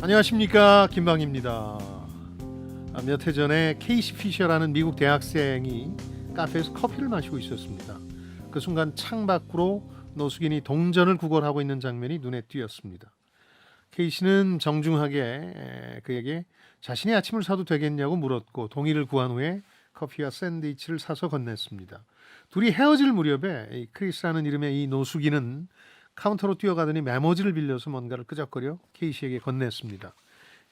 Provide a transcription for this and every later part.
안녕하십니까, 김방입니다. 몇 해 전에 케이시 피셔라는 미국 대학생이 카페에서 커피를 마시고 있었습니다. 그 순간 창밖으로 노숙인이 동전을 구걸하고 있는 장면이 눈에 띄었습니다. 케이시는 정중하게 그에게 자신이 아침을 사도 되겠냐고 물었고 동의를 구한 후에 커피와 샌드위치를 사서 건넸습니다. 둘이 헤어질 무렵에 이 크리스라는 이름의 이 노숙인은 카운터로 뛰어가더니 메모지를 빌려서 뭔가를 끄적거려 케이시에게 건넸습니다.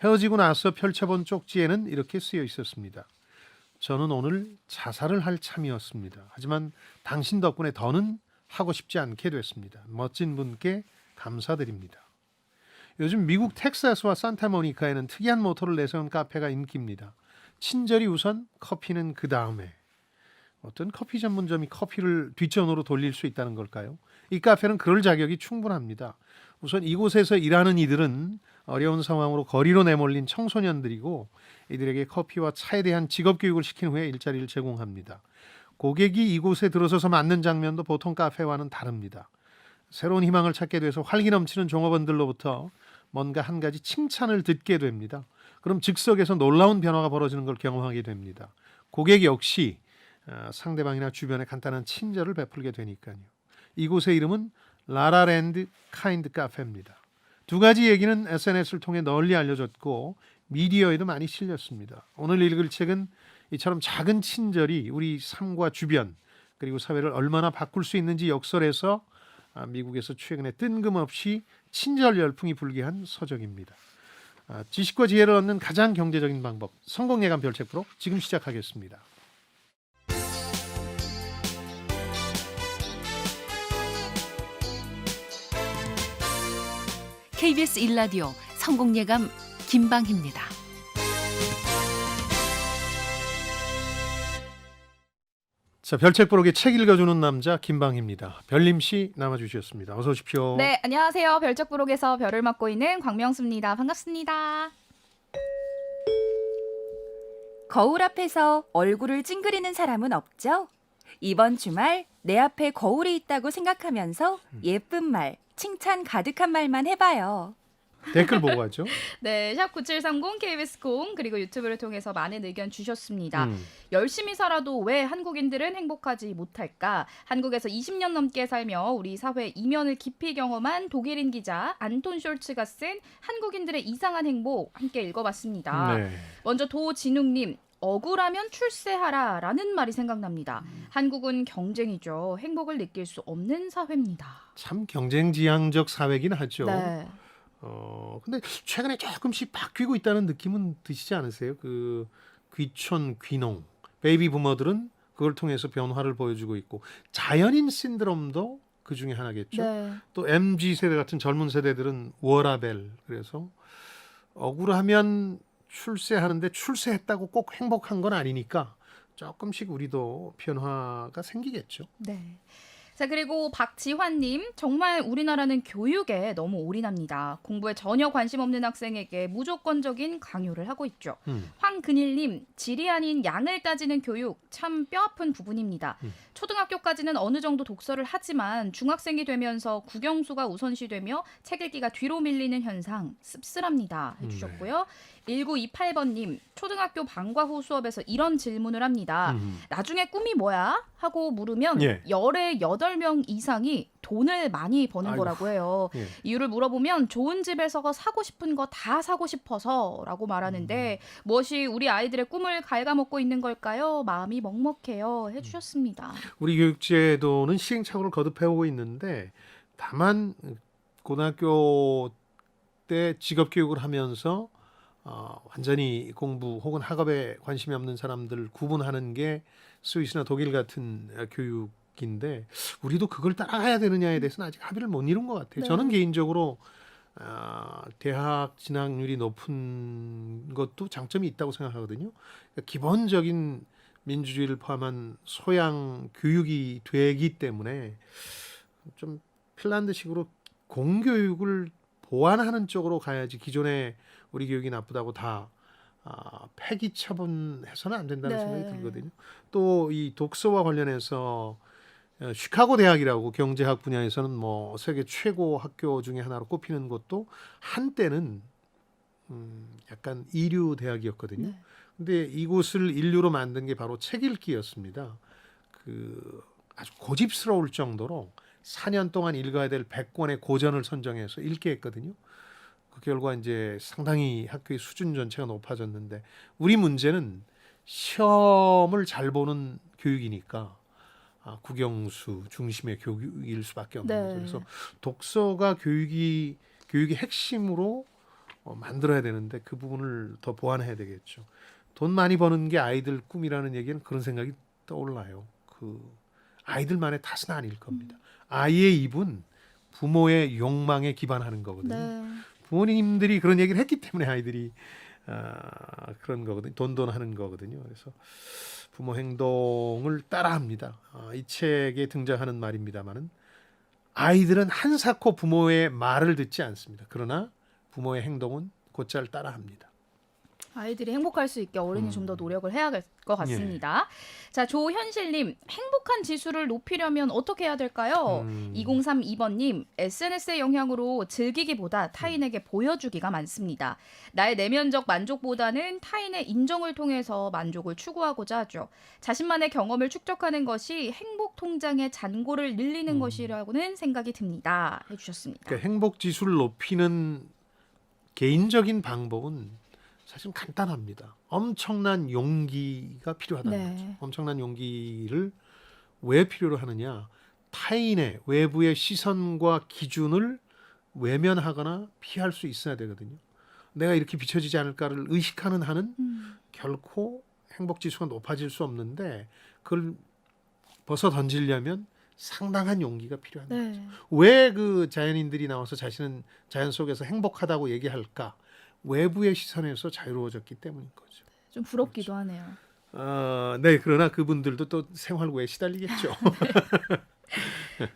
헤어지고 나서 펼쳐본 쪽지에는 이렇게 쓰여 있었습니다. 저는 오늘 자살을 할 참이었습니다. 하지만 당신 덕분에 더는 하고 싶지 않게 됐습니다. 멋진 분께 감사드립니다. 요즘 미국 텍사스와 산타모니카에는 특이한 모토를 내세운 카페가 인기입니다. 친절이 우선, 커피는 그 다음에. 어떤 커피 전문점이 커피를 뒷전으로 돌릴 수 있다는 걸까요? 이 카페는 그럴 자격이 충분합니다. 우선 이곳에서 일하는 이들은 어려운 상황으로 거리로 내몰린 청소년들이고 이들에게 커피와 차에 대한 직업 교육을 시킨 후에 일자리를 제공합니다. 고객이 이곳에 들어서서 맞는 장면도 보통 카페와는 다릅니다. 새로운 희망을 찾게 돼서 활기 넘치는 종업원들로부터 뭔가 한 가지 칭찬을 듣게 됩니다. 그럼 즉석에서 놀라운 변화가 벌어지는 걸 경험하게 됩니다. 고객 역시 상대방이나 주변에 간단한 친절을 베풀게 되니까요. 이곳의 이름은 라라랜드 카인드 카페입니다. 두 가지 얘기는 SNS를 통해 널리 알려졌고 미디어에도 많이 실렸습니다. 오늘 읽을 책은 이처럼 작은 친절이 우리 삶과 주변 그리고 사회를 얼마나 바꿀 수 있는지 역설해서 미국에서 최근에 뜬금없이 친절 열풍이 불게 한 서적입니다. 지식과 지혜를 얻는 가장 경제적인 방법, 성공예감 별책 프로 지금 시작하겠습니다. KBS 1라디오 성공예감 김방희입니다. 자, 별책 부록의 책 읽어주는 남자 김방희입니다. 별림 씨 남아주셨습니다. 어서 오십시오. 네, 안녕하세요. 별적 부록에서 별을 맡고 있는 광명수입니다. 반갑습니다. 거울 앞에서 얼굴을 찡그리는 사람은 없죠? 이번 주말 내 앞에 거울이 있다고 생각하면서 예쁜 말, 칭찬 가득한 말만 해봐요. 댓글 보고 가죠. 네, 샵 9730 KBS 공 그리고 유튜브를 통해서 많은 의견 주셨습니다. 열심히 살아도 왜 한국인들은 행복하지 못할까? 한국에서 20년 넘게 살며 우리 사회 이면을 깊이 경험한 독일인 기자 안톤 숄츠가 쓴 한국인들의 이상한 행복 함께 읽어봤습니다. 네. 먼저 도진웅님. 억울하면 출세하라 라는 말이 생각납니다. 한국은 경쟁이죠. 행복을 느낄 수 없는 사회입니다. 참 경쟁지향적 사회긴 하죠. 네. 근데 최근에 조금씩 바뀌고 있다는 느낌은 드시지 않으세요? 그 귀촌, 귀농, 베이비 부머들은 그걸 통해서 변화를 보여주고 있고 자연인 신드롬도 그 중에 하나겠죠. 네. 또 MZ 세대 같은 젊은 세대들은 워라벨, 그래서 억울하면 출세하는데 출세했다고 꼭 행복한 건 아니니까 조금씩 우리도 변화가 생기겠죠. 네. 자, 그리고 박지환님, 정말 우리나라는 교육에 너무 올인합니다. 공부에 전혀 관심 없는 학생에게 무조건적인 강요를 하고 있죠. 황근일님, 질이 아닌 양을 따지는 교육 참 뼈아픈 부분입니다. 초등학교까지는 어느 정도 독서를 하지만 중학생이 되면서 국영수가 우선시되며 책 읽기가 뒤로 밀리는 현상 씁쓸합니다 해주셨고요. 1928번님, 초등학교 방과 후 수업에서 이런 질문을 합니다. 나중에 꿈이 뭐야? 하고 물으면 예. 열의 8명 이상이 돈을 많이 버는 아이고. 거라고 해요. 예. 이유를 물어보면 좋은 집에서 사고 싶은 거 다 사고 싶어서 라고 말하는데 무엇이 우리 아이들의 꿈을 갉아먹고 있는 걸까요? 마음이 먹먹해요 해주셨습니다. 우리 교육제도는 시행착오를 거듭해오고 있는데 다만 고등학교 때 직업교육을 하면서 완전히 공부 혹은 학업에 관심이 없는 사람들을 구분하는 게 스위스나 독일 같은 교육인데 우리도 그걸 따라가야 되느냐에 대해서는 아직 합의를 못 이룬 것 같아요. 네. 저는 개인적으로 대학 진학률이 높은 것도 장점이 있다고 생각하거든요. 그러니까 기본적인 민주주의를 포함한 소양 교육이 되기 때문에 좀 핀란드식으로 공교육을 보완하는 쪽으로 가야지 기존의 우리 교육이 나쁘다고 다 폐기 처분해서는 안 된다는 네. 생각이 들거든요. 또 이 독서와 관련해서 시카고 대학이라고 경제학 분야에서는 뭐 세계 최고 학교 중에 하나로 꼽히는 것도 한때는 약간 이류 대학이었거든요. 네. 근데 이곳을 인류로 만든 게 바로 책 읽기였습니다. 그 아주 고집스러울 정도로 4년 동안 읽어야 될 100권의 고전을 선정해서 읽게 했거든요. 그 결과 이제 상당히 학교의 수준 전체가 높아졌는데 우리 문제는 시험을 잘 보는 교육이니까 국영수 중심의 교육일 수밖에 없는 네. 거죠. 그래서 독서가 교육의 핵심으로 만들어야 되는데 그 부분을 더 보완해야 되겠죠. 돈 많이 버는 게 아이들 꿈이라는 얘기는 그런 생각이 떠올라요. 그 아이들만의 탓은 아닐 겁니다. 아이의 입은 부모의 욕망에 기반하는 거거든요. 네. 부모님들이 그런 얘기를 했기 때문에 아이들이 그런 거거든요. 돈하는 거거든요. 그래서 부모 행동을 따라합니다. 이 책에 등장하는 말입니다만은 아이들은 한사코 부모의 말을 듣지 않습니다. 그러나 부모의 행동은 곧잘 따라합니다. 아이들이 행복할 수 있게 어른이 좀 더 노력을 해야 될 것 같습니다. 자, 조현실님, 행복한 지수를 높이려면 어떻게 해야 될까요? 2032번님, SNS의 영향으로 즐기기보다 타인에게 보여주기가 많습니다. 나의 내면적 만족보다는 타인의 인정을 통해서 만족을 추구하고자 하죠. 자신만의 경험을 축적하는 것이 행복 통장의 잔고를 늘리는 것이라고는 생각이 듭니다. 해주셨습니다. 그러니까 행복 지수를 높이는 개인적인 방법은 사실 간단합니다. 엄청난 용기가 필요하다는 거죠. 엄청난 용기를 왜 필요로 하느냐? 타인의 외부의 시선과 기준을 외면하거나 피할 수 있어야 되거든요. 내가 이렇게 비춰지지 않을까를 의식하는 한은 결코 행복지수가 높아질 수 없는데 그걸 벗어 던지려면 상당한 용기가 필요한 거죠. 왜 그 자연인들이 나와서 자신은 자연 속에서 행복하다고 얘기할까? 외부의 시선에서 자유로워졌기 때문인 거죠. 좀 부럽기도 하네요. 네, 그러나 그분들도 또 생활고에 시달리겠죠.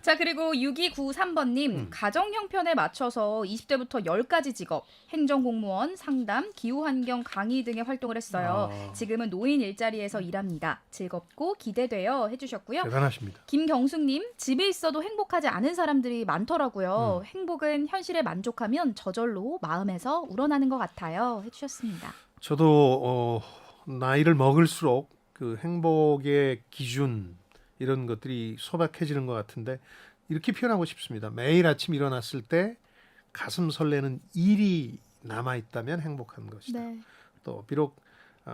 자, 그리고 6293번님, 가정 형편에 맞춰서 20대부터 10가지 직업, 행정공무원, 상담, 기후환경 강의 등의 활동을 했어요. 지금은 노인 일자리에서 일합니다. 즐겁고 기대돼요. 해주셨고요. 대단하십니다. 김경숙님, 집에 있어도 행복하지 않은 사람들이 많더라고요. 행복은 현실에 만족하면 저절로 마음에서 우러나는 것 같아요. 해주셨습니다. 저도 나이를 먹을수록 그 행복의 기준 이런 것들이 소박해지는 것 같은데 이렇게 표현하고 싶습니다. 매일 아침 일어났을 때 가슴 설레는 일이 남아있다면 행복한 것이다. 또 비록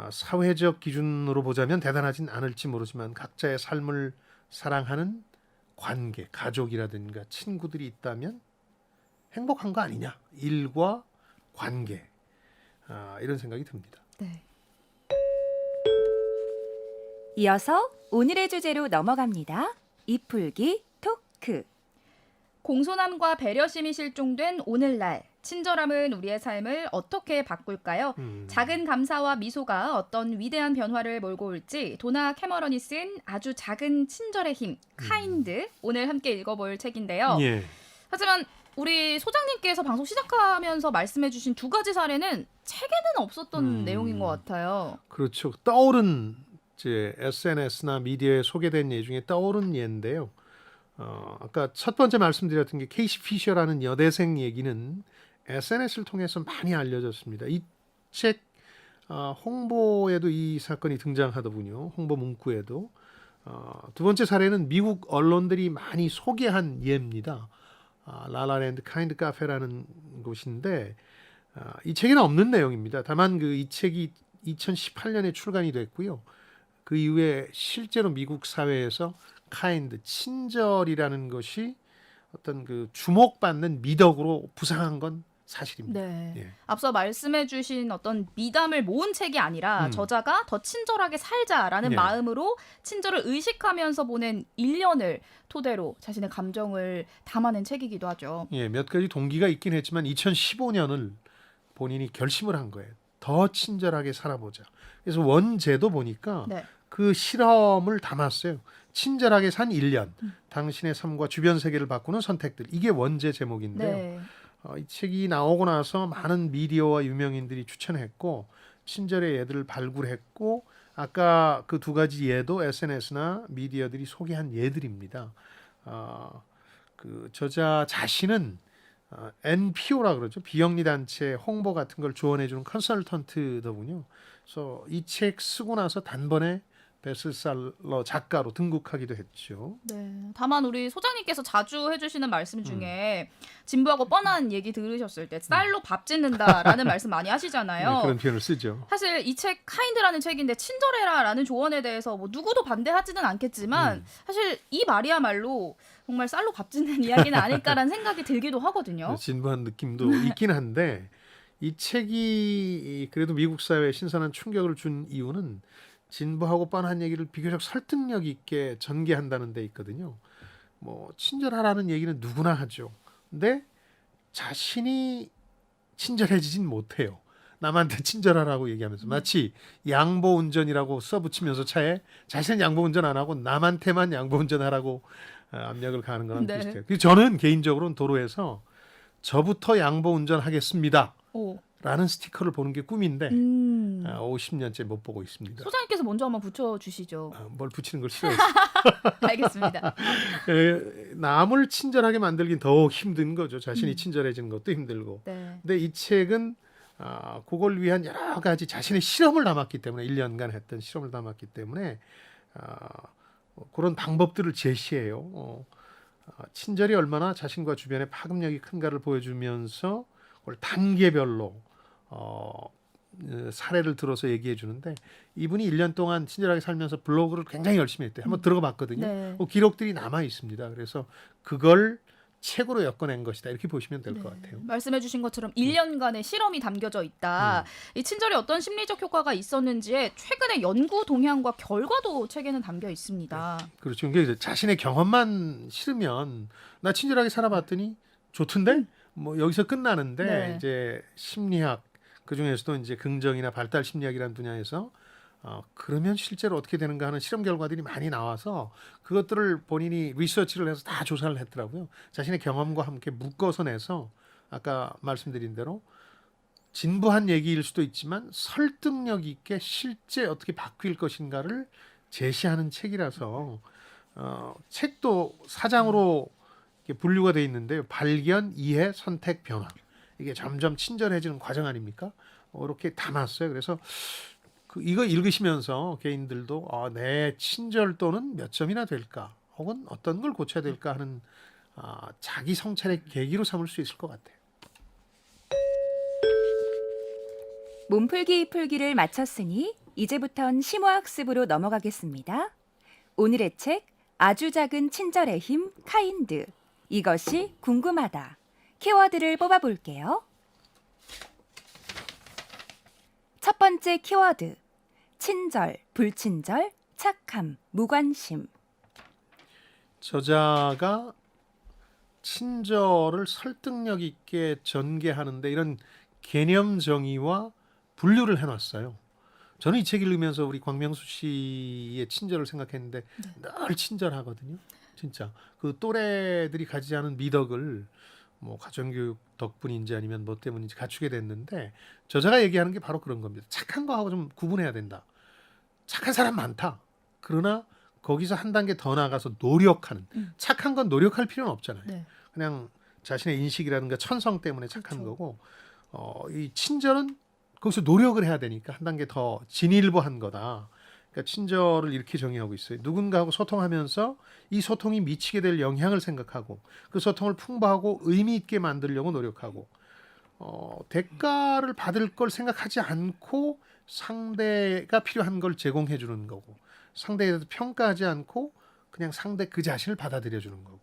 사회적 기준으로 보자면 대단하진 않을지 모르지만 각자의 삶을 사랑하는 관계, 가족이라든가 친구들이 있다면 행복한 거 아니냐. 일과 관계 이런 생각이 듭니다. 네. 이어서 오늘의 주제로 넘어갑니다. 이풀기 토크. 공손함과 배려심이 실종된 오늘날, 친절함은 우리의 삶을 어떻게 바꿀까요? 작은 감사와 미소가 어떤 위대한 변화를 몰고 올지 도나 캐머런이 쓴 아주 작은 친절의 힘, 카인드, 오늘 함께 읽어볼 책인데요. 예. 하지만 우리 소장님께서 방송 시작하면서 말씀해주신 두 가지 사례는 책에는 없었던 내용인 것 같아요. 그렇죠. 떠오른 이제 SNS나 미디어에 소개된 예 중에 떠오른 예인데요. 아까 첫 번째 말씀드렸던 게 케이시 피셔라는 여대생 얘기는 SNS를 통해서 많이 알려졌습니다. 이 책 홍보에도 이 사건이 등장하더군요. 홍보 문구에도. 두 번째 사례는 미국 언론들이 많이 소개한 예입니다. 라라랜드 카인드 카페라는 곳인데 이 책에는 없는 내용입니다. 다만 그 이 책이 2018년에 출간이 됐고요. 그 이후에 실제로 미국 사회에서 카인드, 친절이라는 것이 어떤 그 주목받는 미덕으로 부상한 건 사실입니다. 네. 예. 앞서 말씀해주신 어떤 미담을 모은 책이 아니라 저자가 더 친절하게 살자라는 예. 마음으로 친절을 의식하면서 보낸 1년을 토대로 자신의 감정을 담아낸 책이기도 하죠. 예, 몇 가지 동기가 있긴 했지만 2015년을 본인이 결심을 한 거예요. 더 친절하게 살아보자. 그래서 원제도 보니까 네. 그 실험을 담았어요. 친절하게 산 1년, 당신의 삶과 주변 세계를 바꾸는 선택들. 이게 원제 제목인데요. 네. 이 책이 나오고 나서 많은 미디어와 유명인들이 추천했고 친절의 예들을 발굴했고 아까 그 두 가지 예도 SNS나 미디어들이 소개한 예들입니다. 그 저자 자신은 NPO라 그러죠. 비영리 단체 홍보 같은 걸 지원해주는 컨설턴트더군요. 그래서 이 책 쓰고 나서 단번에 베스트셀러 작가로 등극하기도 했죠. 네. 다만 우리 소장님께서 자주 해주시는 말씀 중에 진부하고 뻔한 얘기 들으셨을 때 쌀로 밥 짓는다라는 말씀 많이 하시잖아요. 네, 그런 표현을 쓰죠. 사실 이 책 카인드라는 책인데 친절해라라는 조언에 대해서 뭐 누구도 반대하지는 않겠지만 사실 이 말이야말로 정말 쌀로 밥 짓는 이야기는 아닐까라는 생각이 들기도 하거든요. 진부한 느낌도 있긴 한데 이 책이 그래도 미국 사회에 신선한 충격을 준 이유는 진부하고 뻔한 얘기를 비교적 설득력 있게 전개한다는 데 있거든요. 뭐 친절하라는 얘기는 누구나 하죠. 근데 자신이 친절해지진 못해요. 남한테 친절하라고 얘기하면서 마치 양보 운전이라고 써붙이면서 차에 자신은 양보 운전 안 하고 남한테만 양보 운전하라고 압력을 가하는 거랑 네. 비슷해요. 그래서 저는 개인적으로는 도로에서 저부터 양보 운전하겠습니다. 오. 라는 스티커를 보는 게 꿈인데 50년째 못 보고 있습니다. 소장님께서 먼저 한번 붙여주시죠. 뭘 붙이는 걸 싫어해서. 알겠습니다. 남을 친절하게 만들긴 더 힘든 거죠. 자신이 친절해지는 것도 힘들고. 네. 근데 이 책은 그걸 위한 여러 가지 자신의 실험을 담았기 때문에 1년간 했던 실험을 담았기 때문에 그런 방법들을 제시해요. 친절이 얼마나 자신과 주변의 파급력이 큰가를 보여주면서 그걸 단계별로 사례를 들어서 얘기해 주는데 이분이 1년 동안 친절하게 살면서 블로그를 굉장히 열심히 했대요. 한번 들어가 봤거든요. 네. 기록들이 남아 있습니다. 그래서 그걸 책으로 엮어낸 것이다. 이렇게 보시면 될 것 같아요. 말씀해주신 것처럼 1년간의 실험이 담겨져 있다. 이 친절이 어떤 심리적 효과가 있었는지에 최근의 연구 동향과 결과도 책에는 담겨 있습니다. 그렇죠. 그러니까 자신의 경험만 싫으면 나 친절하게 살아봤더니 좋던데 뭐 여기서 끝나는데 네. 이제 심리학 그 중에서도 이제 긍정이나 발달 심리학이라는 분야에서 그러면 실제로 어떻게 되는가 하는 실험 결과들이 많이 나와서 그것들을 본인이 리서치를 해서 다 조사를 했더라고요. 자신의 경험과 함께 묶어서 내서 아까 말씀드린 대로 진부한 얘기일 수도 있지만 설득력 있게 실제 어떻게 바뀔 것인가를 제시하는 책이라서 책도 4장으로 이렇게 분류가 돼 있는데요. 발견, 이해, 선택, 변화. 이게 점점 친절해지는 과정 아닙니까? 이렇게 담았어요. 그래서 이거 읽으시면서 개인들도 내 친절도는 몇 점이나 될까? 혹은 어떤 걸 고쳐야 될까 하는 자기 성찰의 계기로 삼을 수 있을 것 같아요. 몸풀기 풀기를 마쳤으니 이제부턴 심화학습으로 넘어가겠습니다. 오늘의 책 아주 작은 친절의 힘 카인드. 이것이 궁금하다. 키워드를 뽑아볼게요. 첫 번째 키워드. 친절, 불친절, 착함, 무관심. 저자가 친절을 설득력 있게 전개하는데 이런 개념 정의와 분류를 해놨어요. 저는 이 책 읽으면서 우리 광명수 씨의 친절을 생각했는데 늘 친절하거든요. 진짜 그 또래들이 가지지 않은 미덕을 뭐 가정교육 덕분인지 아니면 뭐 때문인지 갖추게 됐는데 저자가 얘기하는 게 바로 그런 겁니다. 착한 거하고 좀 구분해야 된다. 착한 사람 많다. 그러나 거기서 한 단계 더 나가서 노력하는 착한 건 노력할 필요는 없잖아요. 네. 그냥 자신의 인식이라든가 천성 때문에 착한 그렇죠. 거고 이 친절은 거기서 노력을 해야 되니까 한 단계 더 진일보한 거다. 그러니까 친절을 이렇게 정의하고 있어요. 누군가하고 소통하면서 이 소통이 미치게 될 영향을 생각하고 그 소통을 풍부하고 의미 있게 만들려고 노력하고 대가를 받을 걸 생각하지 않고 상대가 필요한 걸 제공해 주는 거고 상대에 대해서 평가하지 않고 그냥 상대 그 자신을 받아들여 주는 거고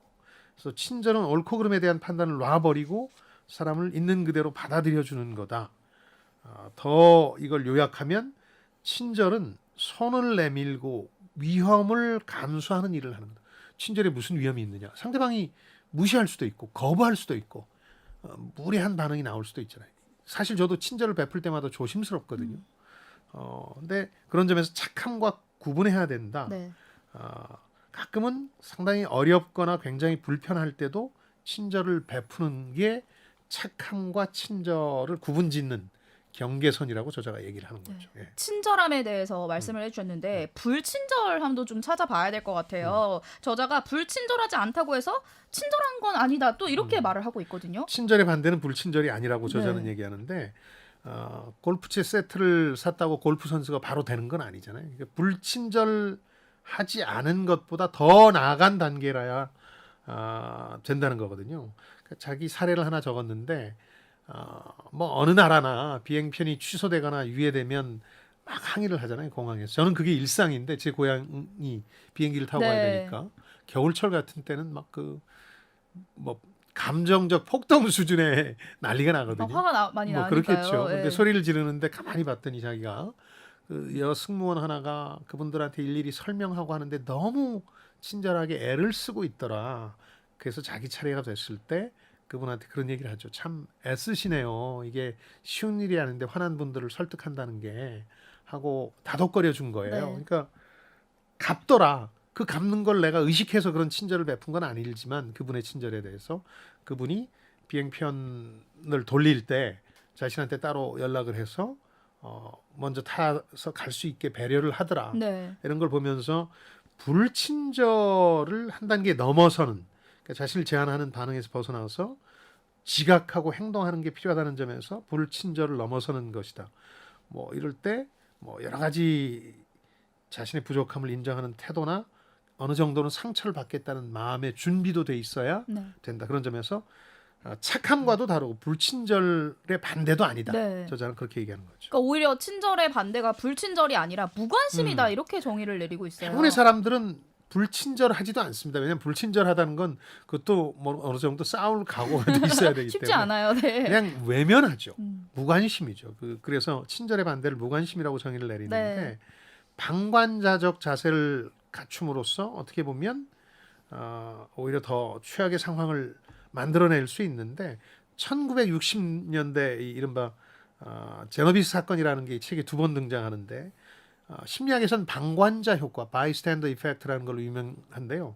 그래서 친절은 옳고 그름에 대한 판단을 놔버리고 사람을 있는 그대로 받아들여 주는 거다. 더 이걸 요약하면 친절은 손을 내밀고 위험을 감수하는 일을 하는 거다. 친절에 무슨 위험이 있느냐? 상대방이 무시할 수도 있고 거부할 수도 있고 무례한 반응이 나올 수도 있잖아요. 사실 저도 친절을 베풀 때마다 조심스럽거든요. 근데 그런 점에서 착함과 구분해야 된다. 네. 가끔은 상당히 어렵거나 굉장히 불편할 때도 친절을 베푸는 게 착함과 친절을 구분짓는 경계선이라고 저자가 얘기를 하는 거죠. 예. 친절함에 대해서 말씀을 해주셨는데 불친절함도 좀 찾아봐야 될 것 같아요. 저자가 불친절하지 않다고 해서 친절한 건 아니다 또 이렇게 말을 하고 있거든요. 친절의 반대는 불친절이 아니라고 저자는 네. 얘기하는데 골프채 세트를 샀다고 골프 선수가 바로 되는 건 아니잖아요. 그러니까 불친절하지 않은 것보다 더 나아간 단계라야 된다는 거거든요. 그러니까 자기 사례를 하나 적었는데 뭐 어느 나라나 비행편이 취소되거나 유예되면 막 항의를 하잖아요, 공항에서. 저는 그게 일상인데 제 고향이 비행기를 타고 가야 네. 되니까 겨울철 같은 때는 막 그 뭐 감정적 폭동 수준의 난리가 나거든요. 화가 많이 뭐 나니까요. 그렇겠죠. 예. 근데 소리를 지르는데 가만히 봤더니 자기가 그 여승무원 하나가 그분들한테 일일이 설명하고 하는데 너무 친절하게 애를 쓰고 있더라. 그래서 자기 차례가 됐을 때 그분한테 그런 얘기를 하죠. 참 애쓰시네요. 이게 쉬운 일이 아닌데 화난 분들을 설득한다는 게 하고 다독거려 준 거예요. 네. 그러니까 갚더라. 그 갚는 걸 내가 의식해서 그런 친절을 베푼 건 아니지만 그분의 친절에 대해서 그분이 비행편을 돌릴 때 자신한테 따로 연락을 해서 먼저 타서 갈 수 있게 배려를 하더라. 네. 이런 걸 보면서 불친절을 한 단계 넘어서는 그러니까 자신을 제한하는 반응에서 벗어나서 지각하고 행동하는 게 필요하다는 점에서 불친절을 넘어서는 것이다. 뭐 이럴 때 뭐 여러 가지 자신의 부족함을 인정하는 태도나 어느 정도는 상처를 받겠다는 마음의 준비도 돼 있어야 네. 된다. 그런 점에서 착함과도 다르고 불친절의 반대도 아니다. 네. 저자는 그렇게 얘기하는 거죠. 그러니까 오히려 친절의 반대가 불친절이 아니라 무관심이다 이렇게 정의를 내리고 있어요. 대부분의 사람들은 불친절하지도 않습니다. 왜냐하면 불친절하다는 건 그것도 뭐 어느 정도 싸울 각오가 돼 있어야 되기 쉽지 때문에 않아요. 네. 그냥 외면하죠. 음. 무관심이죠. 그래서 친절의 반대를 무관심이라고 정의를 내리는데 네. 방관자적 자세를 갖춤으로써 어떻게 보면 오히려 더 최악의 상황을 만들어낼 수 있는데 1960년대 이 이른바 제너비스 사건이라는 게 이 책에 2번 등장하는데 심리학에서는 방관자 효과, 바이스탠더 이펙트라는 걸로 유명한데요.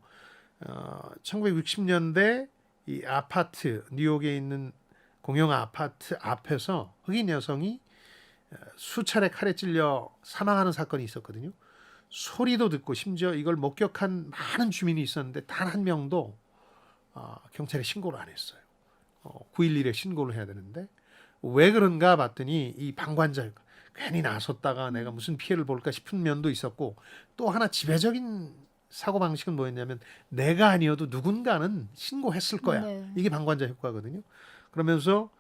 1960년대 이 아파트, 뉴욕에 있는 공영 아파트 앞에서 흑인 여성이 수차례 칼에 찔려 사망하는 사건이 있었거든요. 소리도 듣고 심지어 이걸 목격한 많은 주민이 있었는데 단 한 명도 경찰에 신고를 안 했어요. 911에 신고를 해야 되는데 왜 그런가 봤더니 이 방관자 괜히 나섰다가 내가 무슨 피해를 볼까 싶은 면도 있었고 또 하나 지배적인 사고방식은 뭐였냐면 내가 아니어도 누군가는 신고했을 거야. 네. 이게 방관자 효과거든요. 그러면서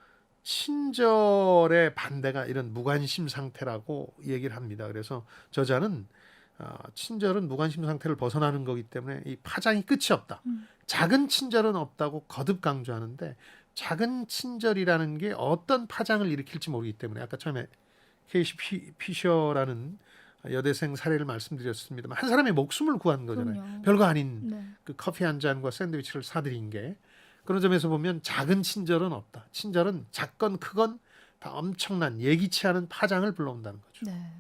친절의 반대가 이런 무관심 상태라고 얘기를 합니다. 그래서 저자는 친절은 무관심 상태를 벗어나는 거기 때문에 이 파장이 끝이 없다. 작은 친절은 없다고 거듭 강조하는데 작은 친절이라는 게 어떤 파장을 일으킬지 모르기 때문에 아까 처음에 케이시 피셔라는 여대생 사례를 말씀드렸습니다만 한 사람의 목숨을 구한 거잖아요. 그럼요. 별거 아닌 네. 그 커피 한 잔과 샌드위치를 사드린 게 그런 점에서 보면 작은 친절은 없다. 친절은 작건 크건 다 엄청난 예기치 않은 파장을 불러온다는 거죠. 네.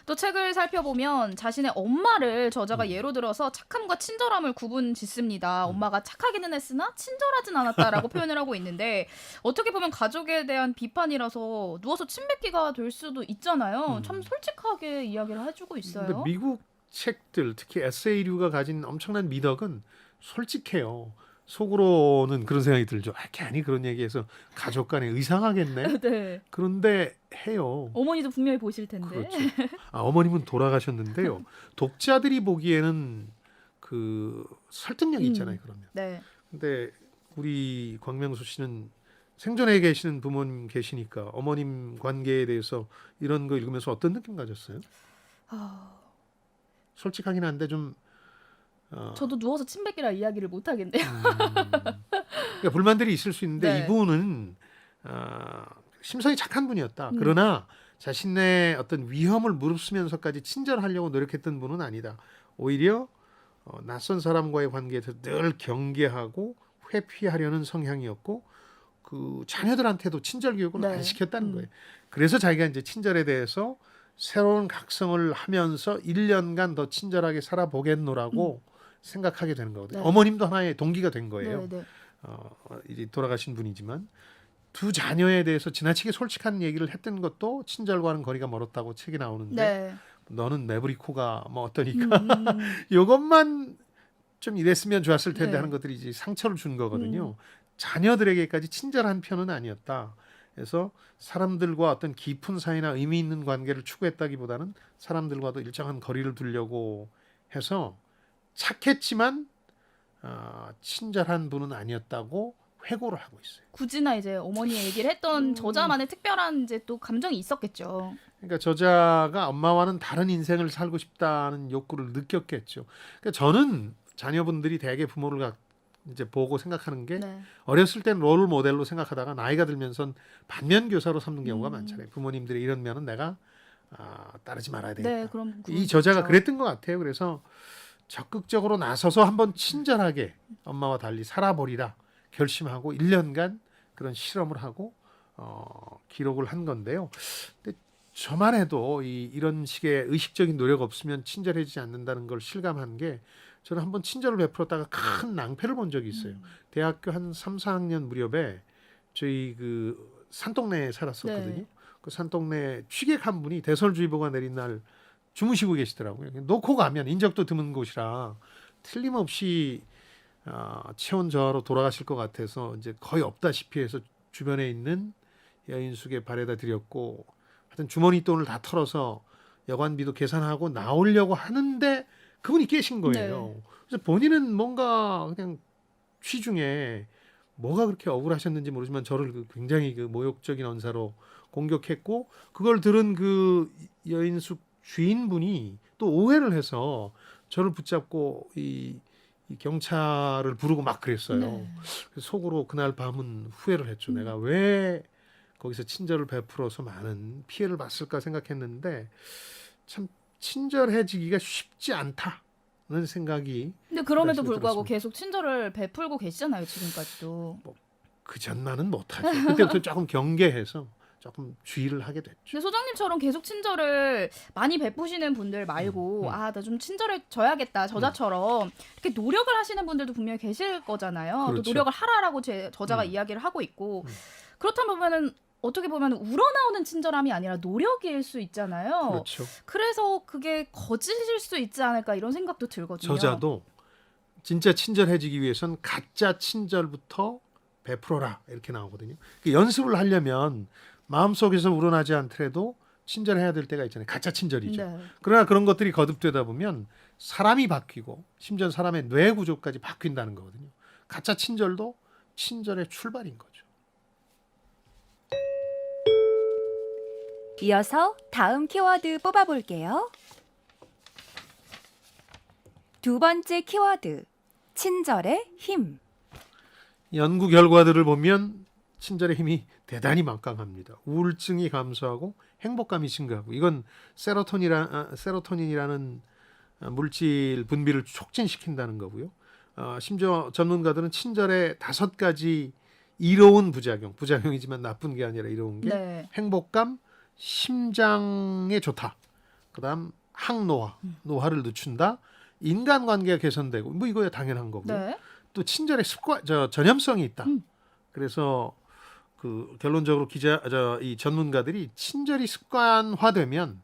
또 책을 살펴보면 자신의 엄마를 저자가 예로 들어서 착함과 친절함을 구분 짓습니다. 엄마가 착하기는 했으나 친절하진 않았다라고 표현을 하고 있는데 어떻게 보면 가족에 대한 비판이라서 누워서 침 뱉기가 될 수도 있잖아요. 참 솔직하게 이야기를 해주고 있어요. 근데 미국 책들 특히 에세이류가 가진 엄청난 미덕은 솔직해요. 속으로는 그런 생각이 들죠. 괜히 그런 얘기해서 가족 간에 의상하겠네. 네. 그런데 해요. 어머니도 분명히 보실 텐데. 그렇죠. 어머님은 돌아가셨는데요. 독자들이 보기에는 그 설득력이 있잖아요. 그러면. 네. 근데 우리 광명수 씨는 생전에 계시는 부모님 계시니까 어머님 관계에 대해서 이런 거 읽으면서 어떤 느낌 가졌어요? 솔직하긴 한데 좀 저도 누워서 침 뱉기라 이야기를 못 하겠네요. 그러니까 불만들이 있을 수 있는데 네. 이분은 심성이 착한 분이었다. 그러나 자신의 어떤 위험을 무릅쓰면서까지 친절하려고 노력했던 분은 아니다. 오히려 낯선 사람과의 관계에서 늘 경계하고 회피하려는 성향이었고 그 자녀들한테도 친절 교육을 네. 안 시켰다는 거예요. 그래서 자기가 이제 친절에 대해서 새로운 각성을 하면서 1년간 더 친절하게 살아보겠노라고 생각하게 되는 거거든요. 네. 어머님도 하나의 동기가 된 거예요. 네, 네. 이제 돌아가신 분이지만 두 자녀에 대해서 지나치게 솔직한 얘기를 했던 것도 친절과는 거리가 멀었다고 책이 나오는데 네. 너는 매부리코가 뭐 어떠니까 음. 이것만 좀 이랬으면 좋았을 텐데 네. 하는 것들이 이제 상처를 준 거거든요. 자녀들에게까지 친절한 편은 아니었다. 그래서 사람들과 어떤 깊은 사이나 의미 있는 관계를 추구했다기보다는 사람들과도 일정한 거리를 두려고 해서 착했지만 친절한 분은 아니었다고 회고를 하고 있어요. 굳이나 이제 어머니의 얘기를 했던 저자만의 특별한 이제 또 감정이 있었겠죠. 그러니까 저자가 엄마와는 다른 인생을 살고 싶다는 욕구를 느꼈겠죠. 그러니까 저는 자녀분들이 대개 부모를 이제 보고 생각하는 게 네. 어렸을 땐 롤 모델로 생각하다가 나이가 들면선 반면 교사로 삼는 경우가 많잖아요. 부모님들의 이런 면은 내가 따르지 말아야 되겠다. 네, 그럼 이 저자가 그렇죠. 그랬던 것 같아요. 그래서 적극적으로 나서서 한번 친절하게 엄마와 달리 살아보리라 결심하고 1년간 그런 실험을 하고 기록을 한 건데요. 근데 저만 해도 이런 식의 의식적인 노력 없으면 친절해지지 않는다는 걸 실감한 게 저는 한번 친절을 베풀었다가 큰 낭패를 본 적이 있어요. 대학교 한 3, 4학년 무렵에 저희 그 산동네에 살았었거든요. 네. 그 산동네 취객 한 분이 대설주의보가 내린 날 주무시고 계시더라고요. 놓고 가면 인적도 드문 곳이라 틀림없이 체온 저하로 돌아가실 것 같아서 이제 거의 없다시피 해서 주변에 있는 여인숙에 바래다 드렸고 하여튼 주머니 돈을 다 털어서 여관비도 계산하고 나오려고 하는데 그분이 깨신 거예요. 그래서 본인은 뭔가 그냥 취중에 뭐가 그렇게 억울하셨는지 모르지만 저를 굉장히 그 모욕적인 언사로 공격했고 그걸 들은 그 여인숙 주인분이 또 오해를 해서 저를 붙잡고 이 경찰을 부르고 막 그랬어요. 네. 그래서 속으로 그날 밤은 후회를 했죠. 내가 왜 거기서 친절을 베풀어서 많은 피해를 봤을까 생각했는데 참 친절해지기가 쉽지 않다는 생각이 근데 그럼에도 말씀을 불구하고 들었습니다. 계속 친절을 베풀고 계시잖아요, 지금까지도. 그 전만은 못하죠. 그때부터 조금 경계해서 조금 주의를 하게 됐죠. 근데 소장님처럼 계속 친절을 많이 베푸시는 분들 말고 나 좀 친절해져야겠다 저자처럼 이렇게 노력을 하시는 분들도 분명히 계실 거잖아요. 그렇죠. 또 노력을 하라라고 저자가 이야기를 하고 있고 그렇다 보면은 어떻게 보면 우러나오는 친절함이 아니라 노력일 수 있잖아요. 그렇죠. 그래서 그게 거짓일 수 있지 않을까 이런 생각도 들거든요. 저자도 진짜 친절해지기 위해선 가짜 친절부터 베풀어라 이렇게 나오거든요. 연습을 하려면 마음속에서 우러나지 않더라도 친절해야 될 때가 있잖아요. 가짜 친절이죠. 네. 그러나 그런 것들이 거듭되다 보면 사람이 바뀌고 심지어 사람의 뇌 구조까지 바뀐다는 거거든요. 가짜 친절도 친절의 출발인 거죠. 이어서 다음 키워드 뽑아볼게요. 두 번째 키워드, 친절의 힘. 연구 결과들을 보면 친절의 힘이 대단히 막강합니다. 우울증이 감소하고 행복감이 증가하고 이건 세로토닌이라는 물질 분비를 촉진시킨다는 거고요. 심지어 전문가들은 친절의 5가지 이로운 부작용이지만 나쁜 게 아니라 이로운 게 네. 행복감, 심장에 좋다. 그다음 항노화, 노화를 늦춘다. 인간관계가 개선되고 뭐 이거야 당연한 거고요. 네. 또 친절의 전염성이 있다. 그래서 그 결론적으로 이 전문가들이 친절이 습관화되면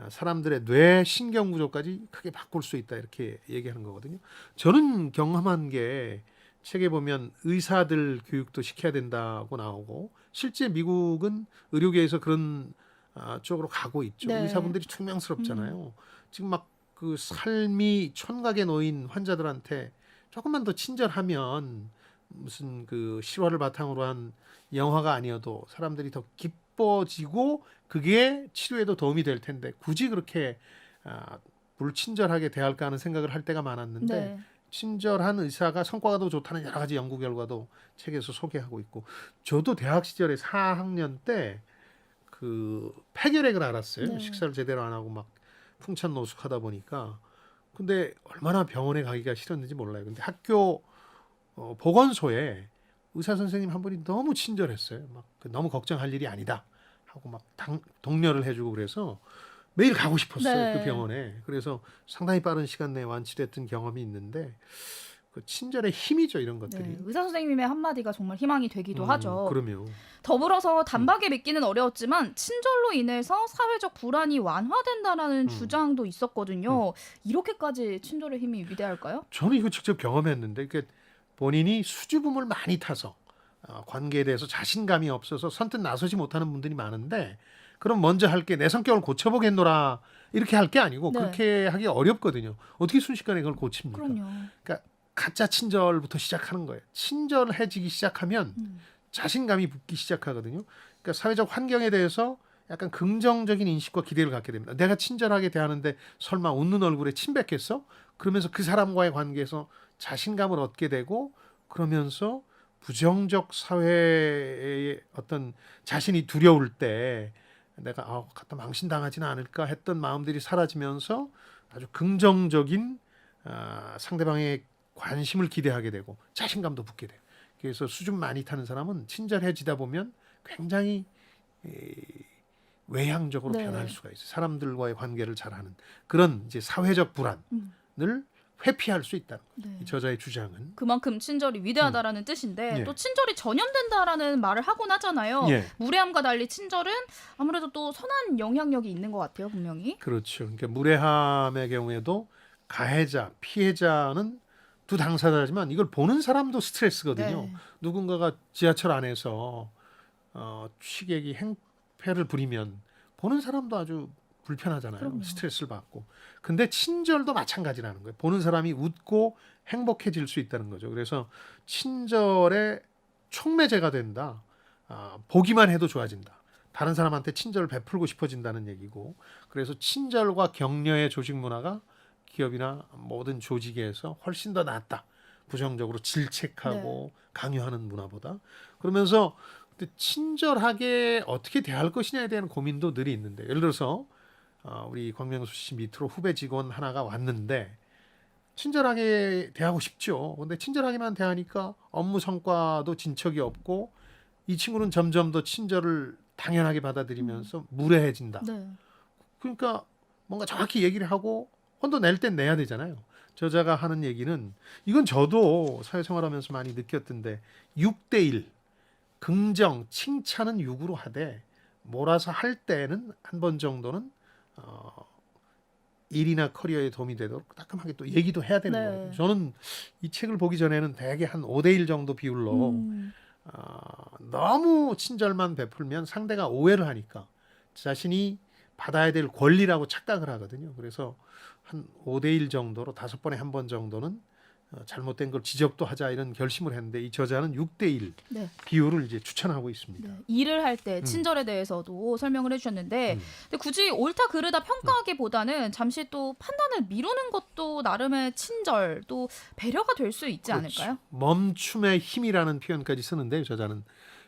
사람들의 뇌 신경 구조까지 크게 바꿀 수 있다 이렇게 얘기하는 거거든요. 저는 경험한 게 책에 보면 의사들 교육도 시켜야 된다고 나오고 실제 미국은 의료계에서 그런 쪽으로 가고 있죠. 네. 의사분들이 투명스럽잖아요. 지금 막 그 삶이 촌각에 놓인 환자들한테 조금만 더 친절하면 무슨 그 실화를 바탕으로 한 영화가 아니어도 사람들이 더 기뻐지고 그게 치료에도 도움이 될 텐데 굳이 그렇게 불친절하게 대할까 하는 생각을 할 때가 많았는데 네. 친절한 의사가 성과가 더 좋다는 여러 가지 연구 결과도 책에서 소개하고 있고 저도 대학 시절에 4학년 때 그 폐결핵을 알았어요. 네. 식사를 제대로 안 하고 막 풍찬노숙하다 보니까 근데 얼마나 병원에 가기가 싫었는지 몰라요. 근데 학교 보건소에 의사 선생님 한 분이 너무 친절했어요. 막 너무 걱정할 일이 아니다 하고 막 독려를 해주고 그래서 매일 가고 싶었어요. 네. 그 병원에. 그래서 상당히 빠른 시간 내에 완치됐던 경험이 있는데 그 친절의 힘이죠, 이런 것들이. 네, 의사 선생님의 한마디가 정말 희망이 되기도 하죠. 그러면 더불어서 단박에 믿기는 어려웠지만 친절로 인해서 사회적 불안이 완화된다라는 주장도 있었거든요. 이렇게까지 친절의 힘이 위대할까요? 저는 이거 직접 경험했는데, 그러니까 본인이 수줍음을 많이 타서 관계에 대해서 자신감이 없어서 선뜻 나서지 못하는 분들이 많은데, 그럼 먼저 할게, 내 성격을 고쳐보겠노라 이렇게 할 게 아니고 네. 그렇게 하기 어렵거든요. 어떻게 순식간에 그걸 고칩니까? 그럼요. 그러니까 가짜 친절부터 시작하는 거예요. 친절해지기 시작하면 자신감이 붙기 시작하거든요. 그러니까 사회적 환경에 대해서 약간 긍정적인 인식과 기대를 갖게 됩니다. 내가 친절하게 대하는데 설마 웃는 얼굴에 침뱉겠어? 그러면서 그 사람과의 관계에서 자신감을 얻게 되고, 그러면서 부정적 사회의 어떤 자신이 두려울 때 내가 갖다 망신당하지는 않을까 했던 마음들이 사라지면서 아주 긍정적인 상대방의 관심을 기대하게 되고 자신감도 붙게 돼요. 그래서 수준 많이 타는 사람은 친절해지다 보면 굉장히 외향적으로 네. 변할 수가 있어요. 사람들과의 관계를 잘하는 그런 이제 사회적 불안을 회피할 수 있다는 거죠. 네. 이 저자의 주장은. 그만큼 친절이 위대하다라는 뜻인데 예. 또 친절이 전염된다라는 말을 하곤 하잖아요. 예. 무례함과 달리 친절은 아무래도 또 선한 영향력이 있는 것 같아요, 분명히. 그렇죠. 그러니까 무례함의 경우에도 가해자, 피해자는 두 당사자지만 이걸 보는 사람도 스트레스거든요. 네. 누군가가 지하철 안에서 취객이 행패를 부리면 보는 사람도 아주 불편하잖아요. 그럼요. 스트레스를 받고. 근데 친절도 마찬가지라는 거예요. 보는 사람이 웃고 행복해질 수 있다는 거죠. 그래서 친절의 촉매제가 된다. 보기만 해도 좋아진다. 다른 사람한테 친절을 베풀고 싶어진다는 얘기고, 그래서 친절과 격려의 조직 문화가 기업이나 모든 조직에서 훨씬 더 낫다. 부정적으로 질책하고 강요하는 문화보다. 그러면서 친절하게 어떻게 대할 것이냐에 대한 고민도 늘 있는데, 예를 들어서 우리 광명수 씨 밑으로 후배 직원 하나가 왔는데 친절하게 대하고 싶죠. 근데 친절하게만 대하니까 업무 성과도 진척이 없고, 이 친구는 점점 더 친절을 당연하게 받아들이면서 무례해진다. 네. 그러니까 뭔가 정확히 얘기를 하고 혼도 낼 땐 내야 되잖아요. 저자가 하는 얘기는, 이건 저도 사회생활하면서 많이 느꼈던데, 6대1 긍정, 칭찬은 6으로 하되 몰아서 할 때는 한 번 정도는 일이나 커리어에 도움이 되도록 따끔하게 또 얘기도 해야 되는 네. 거예요. 저는 이 책을 보기 전에는 대개 한 5대1 정도 비율로 너무 친절만 베풀면 상대가 오해를 하니까 자신이 받아야 될 권리라고 착각을 하거든요. 그래서 한 5대1 정도로 5번에 한 번 정도는 잘못된 걸 지적도 하자, 이런 결심을 했는데, 이 저자는 6대1 네. 비율을 이제 추천하고 있습니다. 네. 일을 할 때 친절에 대해서도 설명을 해주셨는데, 근데 굳이 옳다 그르다 평가하기보다는 잠시 또 판단을 미루는 것도 나름의 친절, 또 배려가 될 수 있지 그렇죠. 않을까요? 멈춤의 힘이라는 표현까지 쓰는데, 저자는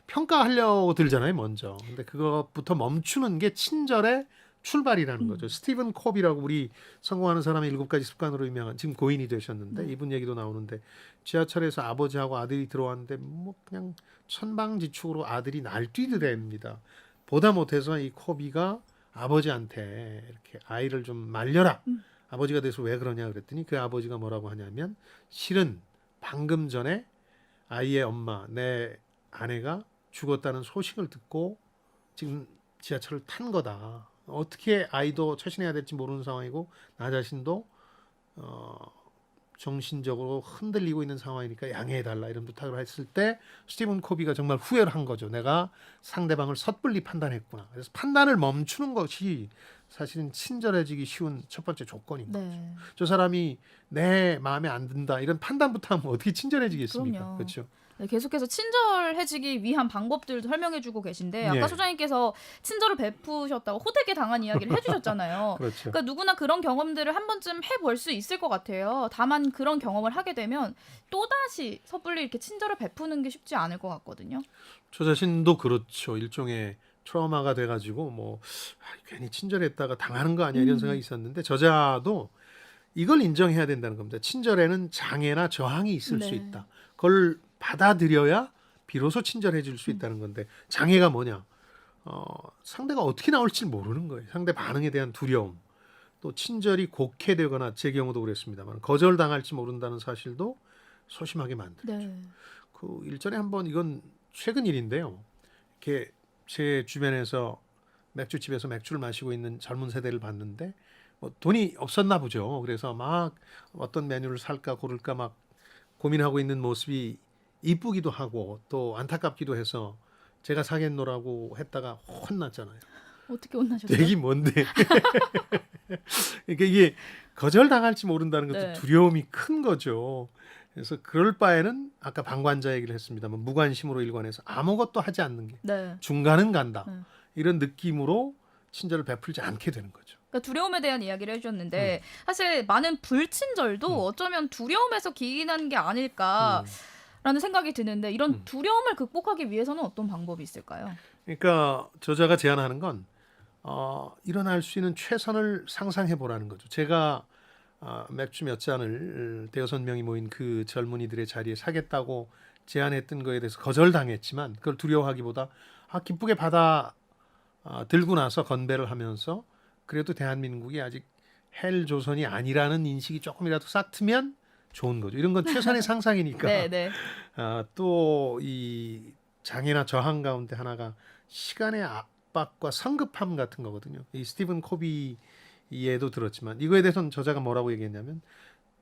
평가하려고 들잖아요, 먼저. 근데 그것부터 멈추는 게 친절의 출발이라는 거죠. 스티븐 콥이라고, 우리 성공하는 사람의 7가지 습관으로 유명한, 지금 고인이 되셨는데 이분 얘기도 나오는데, 지하철에서 아버지하고 아들이 들어왔는데 뭐 그냥 천방지축으로 아들이 날뛰더랍니다. 보다 못해서 이 콥이가 아버지한테 이렇게 아이를 좀 말려라. 아버지가 돼서 왜 그러냐 그랬더니, 그 아버지가 뭐라고 하냐면, 실은 방금 전에 아이의 엄마, 내 아내가 죽었다는 소식을 듣고 지금 지하철을 탄 거다. 어떻게 아이도 처신해야 될지 모르는 상황이고 나 자신도 정신적으로 흔들리고 있는 상황이니까 양해해달라, 이런 부탁을 했을 때 스티븐 코비가 정말 후회를 한 거죠. 내가 상대방을 섣불리 판단했구나. 그래서 판단을 멈추는 것이 사실은 친절해지기 쉬운 첫 번째 조건인 거죠. 네. 저 사람이 내 마음에 안 든다, 이런 판단부터 하면 어떻게 친절해지겠습니까? 그럼요. 그렇죠. 네, 계속해서 친절해지기 위한 방법들도 설명해주고 계신데, 아까 예. 소장님께서 친절을 베푸셨다고 호되게 당한 이야기를 해주셨잖아요. 그렇죠. 그러니까 누구나 그런 경험들을 한 번쯤 해볼 수 있을 것 같아요. 다만 그런 경험을 하게 되면 또다시 섣불리 이렇게 친절을 베푸는 게 쉽지 않을 것 같거든요. 저 자신도 그렇죠. 일종의 트라우마가 돼가지고 뭐 괜히 친절했다가 당하는 거 아니야, 이런 생각이 있었는데, 저자도 이걸 인정해야 된다는 겁니다. 친절에는 장애나 저항이 있을 네. 수 있다. 그걸 받아들여야 비로소 친절해질 수 있다는 건데, 장애가 뭐냐? 상대가 어떻게 나올지 모르는 거예요. 상대 반응에 대한 두려움, 또 친절이 곡해되거나, 제 경우도 그랬습니다만 거절당할지 모른다는 사실도 소심하게 만들죠. 네. 그 일전에 한번 이건 최근 일인데요. 이렇게 제 주변에서 맥주집에서 맥주를 마시고 있는 젊은 세대를 봤는데 뭐 돈이 없었나 보죠. 그래서 막 어떤 메뉴를 살까 고를까 막 고민하고 있는 모습이 이쁘기도 하고 또 안타깝기도 해서 제가 사겠노라고 했다가 혼났잖아요. 어떻게 혼나셨어요? 되게 뭔데. 그러니까 이게 거절당할지 모른다는 것도 네. 두려움이 큰 거죠. 그래서 그럴 바에는 아까 방관자 얘기를 했습니다만 무관심으로 일관해서 아무것도 하지 않는 게 네. 중간은 간다. 네. 이런 느낌으로 친절을 베풀지 않게 되는 거죠. 그러니까 두려움에 대한 이야기를 해주셨는데 사실 많은 불친절도 어쩌면 두려움에서 기인한 게 아닐까라는 생각이 드는데 이런 두려움을 극복하기 위해서는 어떤 방법이 있을까요? 그러니까 저자가 제안하는 건 일어날 수 있는 최선을 상상해 보라는 거죠. 제가 맥주 몇 잔을 대여섯 명이 모인 그 젊은이들의 자리에 사겠다고 제안했던 거에 대해서 거절당했지만 그걸 두려워하기보다 기쁘게 받아 들고 나서 건배를 하면서 그래도 대한민국이 아직 헬 조선이 아니라는 인식이 조금이라도 싹 트면 좋은 거죠. 이런 건 최선의 상상이니까. 네, 네. 또 이 장애나 저항 가운데 하나가 시간의 압박과 성급함 같은 거거든요. 이 스티븐 코비에도 들었지만 이거에 대해서는 저자가 뭐라고 얘기했냐면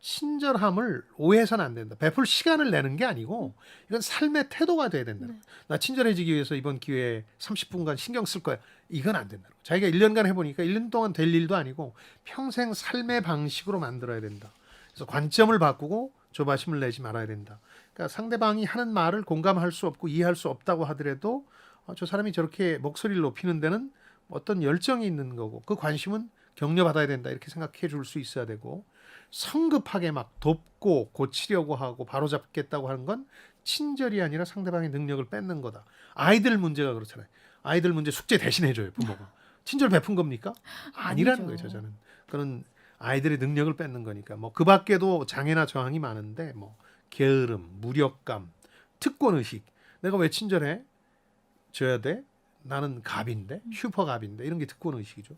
친절함을 오해해서는 안 된다. 베풀 시간을 내는 게 아니고 이건 삶의 태도가 돼야 된다. 네. 나 친절해지기 위해서 이번 기회에 30분간 신경 쓸 거야. 이건 안 된다. 자기가 1년간 해보니까 1년 동안 될 일도 아니고 평생 삶의 방식으로 만들어야 된다. 그래서 관점을 바꾸고 조바심을 내지 말아야 된다. 그러니까 상대방이 하는 말을 공감할 수 없고 이해할 수 없다고 하더라도 저 사람이 저렇게 목소리를 높이는 데는 어떤 열정이 있는 거고 그 관심은 격려받아야 된다. 이렇게 생각해 줄 수 있어야 되고 성급하게 막 돕고 고치려고 하고 바로잡겠다고 하는 건 친절이 아니라 상대방의 능력을 뺏는 거다. 아이들 문제가 그렇잖아요. 아이들 문제 숙제 대신 해줘요 부모가. 친절 베푼 겁니까? 아니라는 거예요. 저자는. 그건 아이들의 능력을 뺏는 거니까. 뭐 그 밖에도 장애나 저항이 많은데 뭐 게으름, 무력감, 특권의식. 내가 왜 친절해? 줘야 돼? 나는 갑인데, 슈퍼갑인데 이런 게 특권의식이죠.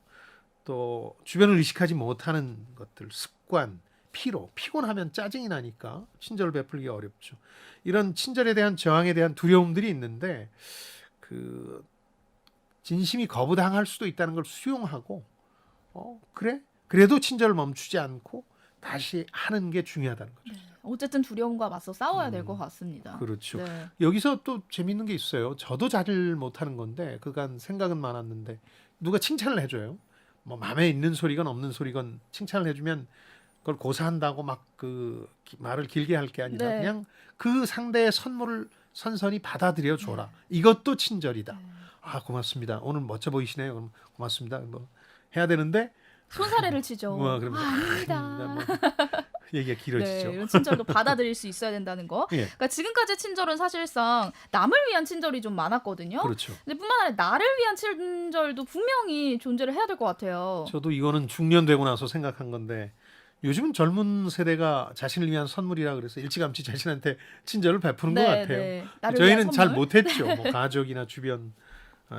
또 주변을 의식하지 못하는 것들, 습관, 피로, 피곤하면 짜증이 나니까 친절을 베풀기 어렵죠. 이런 친절에 대한 저항에 대한 두려움들이 있는데 그 진심이 거부당할 수도 있다는 걸 수용하고 그래? 그래도 친절을 멈추지 않고 다시 하는 게 중요하다는 거죠. 어쨌든 두려움과 맞서 싸워야 될 것 같습니다. 그렇죠. 네. 여기서 또 재밌는 게 있어요. 저도 잘 못하는 건데 그간 생각은 많았는데 누가 칭찬을 해줘요. 뭐 마음에 있는 소리건 없는 소리건 칭찬을 해주면 그걸 고사한다고 막 그 말을 길게 할 게 아니라 네. 그냥 그 상대의 선물을 선선히 받아들여 줘라. 이것도 친절이다. 고맙습니다. 오늘 멋져 보이시네요. 그럼 고맙습니다. 뭐 해야 되는데 손사래를 치죠. 그럼 아닙니다. 뭐 얘기가 길어지죠. 네, 이런 친절도 받아들일 수 있어야 된다는 거. 예. 그러니까 지금까지 친절은 사실상 남을 위한 친절이 좀 많았거든요. 그렇죠. 근데 뿐만 아니라 나를 위한 친절도 분명히 존재를 해야 될 것 같아요. 저도 이거는 중년되고 나서 생각한 건데 요즘은 젊은 세대가 자신을 위한 선물이라 그래서 일찌감치 자신한테 친절을 베푸는 것 같아요. 네. 나를 저희는 위한 잘 선물. 못했죠. 뭐 가족이나 주변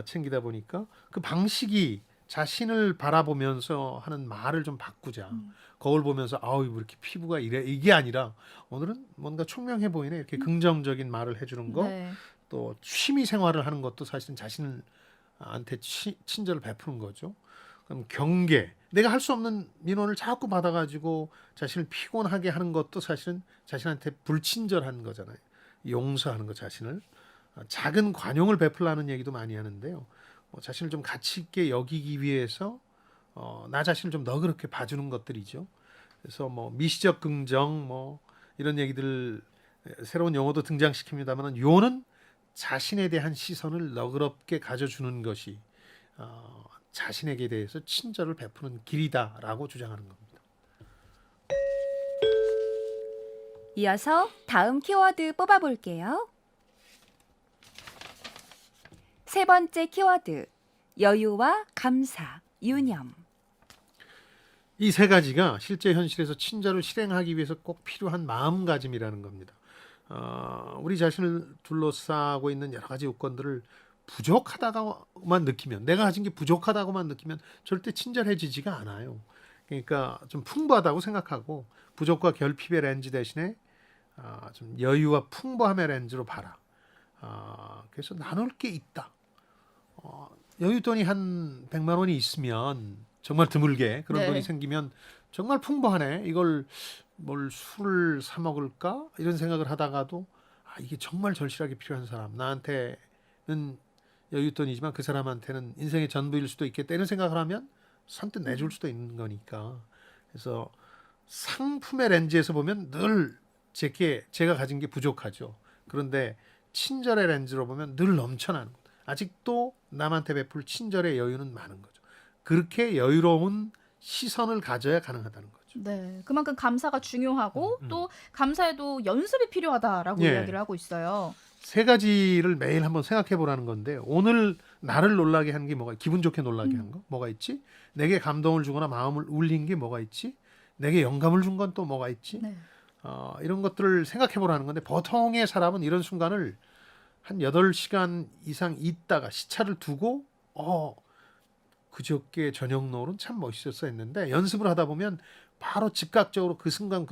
챙기다 보니까 그 방식이 자신을 바라보면서 하는 말을 좀 바꾸자. 거울 보면서 왜 이렇게 피부가 이래 이게 아니라 오늘은 뭔가 총명해 보이네 이렇게 긍정적인 말을 해주는 거. 네. 또 취미 생활을 하는 것도 사실은 자신한테 친절을 베푸는 거죠. 그럼 경계, 내가 할 수 없는 민원을 자꾸 받아가지고 자신을 피곤하게 하는 것도 사실은 자신한테 불친절한 거잖아요. 용서하는 거 자신을. 작은 관용을 베풀라는 얘기도 많이 하는데요. 자신을 좀 가치 있게 여기기 위해서 나 자신을 좀 너그럽게 봐주는 것들이죠. 그래서 뭐 미시적 긍정 뭐 이런 얘기들 새로운 용어도 등장시킵니다만 요는 자신에 대한 시선을 너그럽게 가져주는 것이 자신에게 대해서 친절을 베푸는 길이다라고 주장하는 겁니다. 이어서 다음 키워드 뽑아볼게요. 세 번째 키워드, 여유와 감사, 유념. 이 세 가지가 실제 현실에서 친절을 실행하기 위해서 꼭 필요한 마음가짐이라는 겁니다. 우리 자신을 둘러싸고 있는 여러 가지 요건들을 부족하다고만 느끼면, 내가 가진 게 부족하다고만 느끼면 절대 친절해지지가 않아요. 그러니까 좀 풍부하다고 생각하고 부족과 결핍의 렌즈 대신에 좀 여유와 풍부함의 렌즈로 봐라. 그래서 나눌 게 있다. 여윳돈이 한 100만 원이 있으면 정말 드물게 그런 네. 돈이 생기면 정말 풍부하네. 이걸 뭘 술을 사 먹을까? 이런 생각을 하다가도 이게 정말 절실하게 필요한 사람. 나한테는 여윳돈이지만 그 사람한테는 인생의 전부일 수도 있겠다. 이런 생각을 하면 선뜻 내줄 수도 있는 거니까. 그래서 상품의 렌즈에서 보면 늘 제가 가진 게 부족하죠. 그런데 친절의 렌즈로 보면 늘 넘쳐나는 것. 아직도 남한테 베풀 친절의 여유는 많은 거죠. 그렇게 여유로운 시선을 가져야 가능하다는 거죠. 네, 그만큼 감사가 중요하고 또 감사에도 연습이 필요하다라고 예. 이야기를 하고 있어요. 세 가지를 매일 한번 생각해 보라는 건데 오늘 나를 놀라게 한 게 뭐가 기분 좋게 놀라게 한 거 뭐가 있지? 내게 감동을 주거나 마음을 울린 게 뭐가 있지? 내게 영감을 준 건 또 뭐가 있지? 네. 이런 것들을 생각해 보라는 건데 보통의 사람은 이런 순간을 한 8시간 이상 있다가 시차를 두고 그저께 저녁 노을은 참 멋있었어 했는데 연습을 하다 보면 바로 즉각적으로 그 순간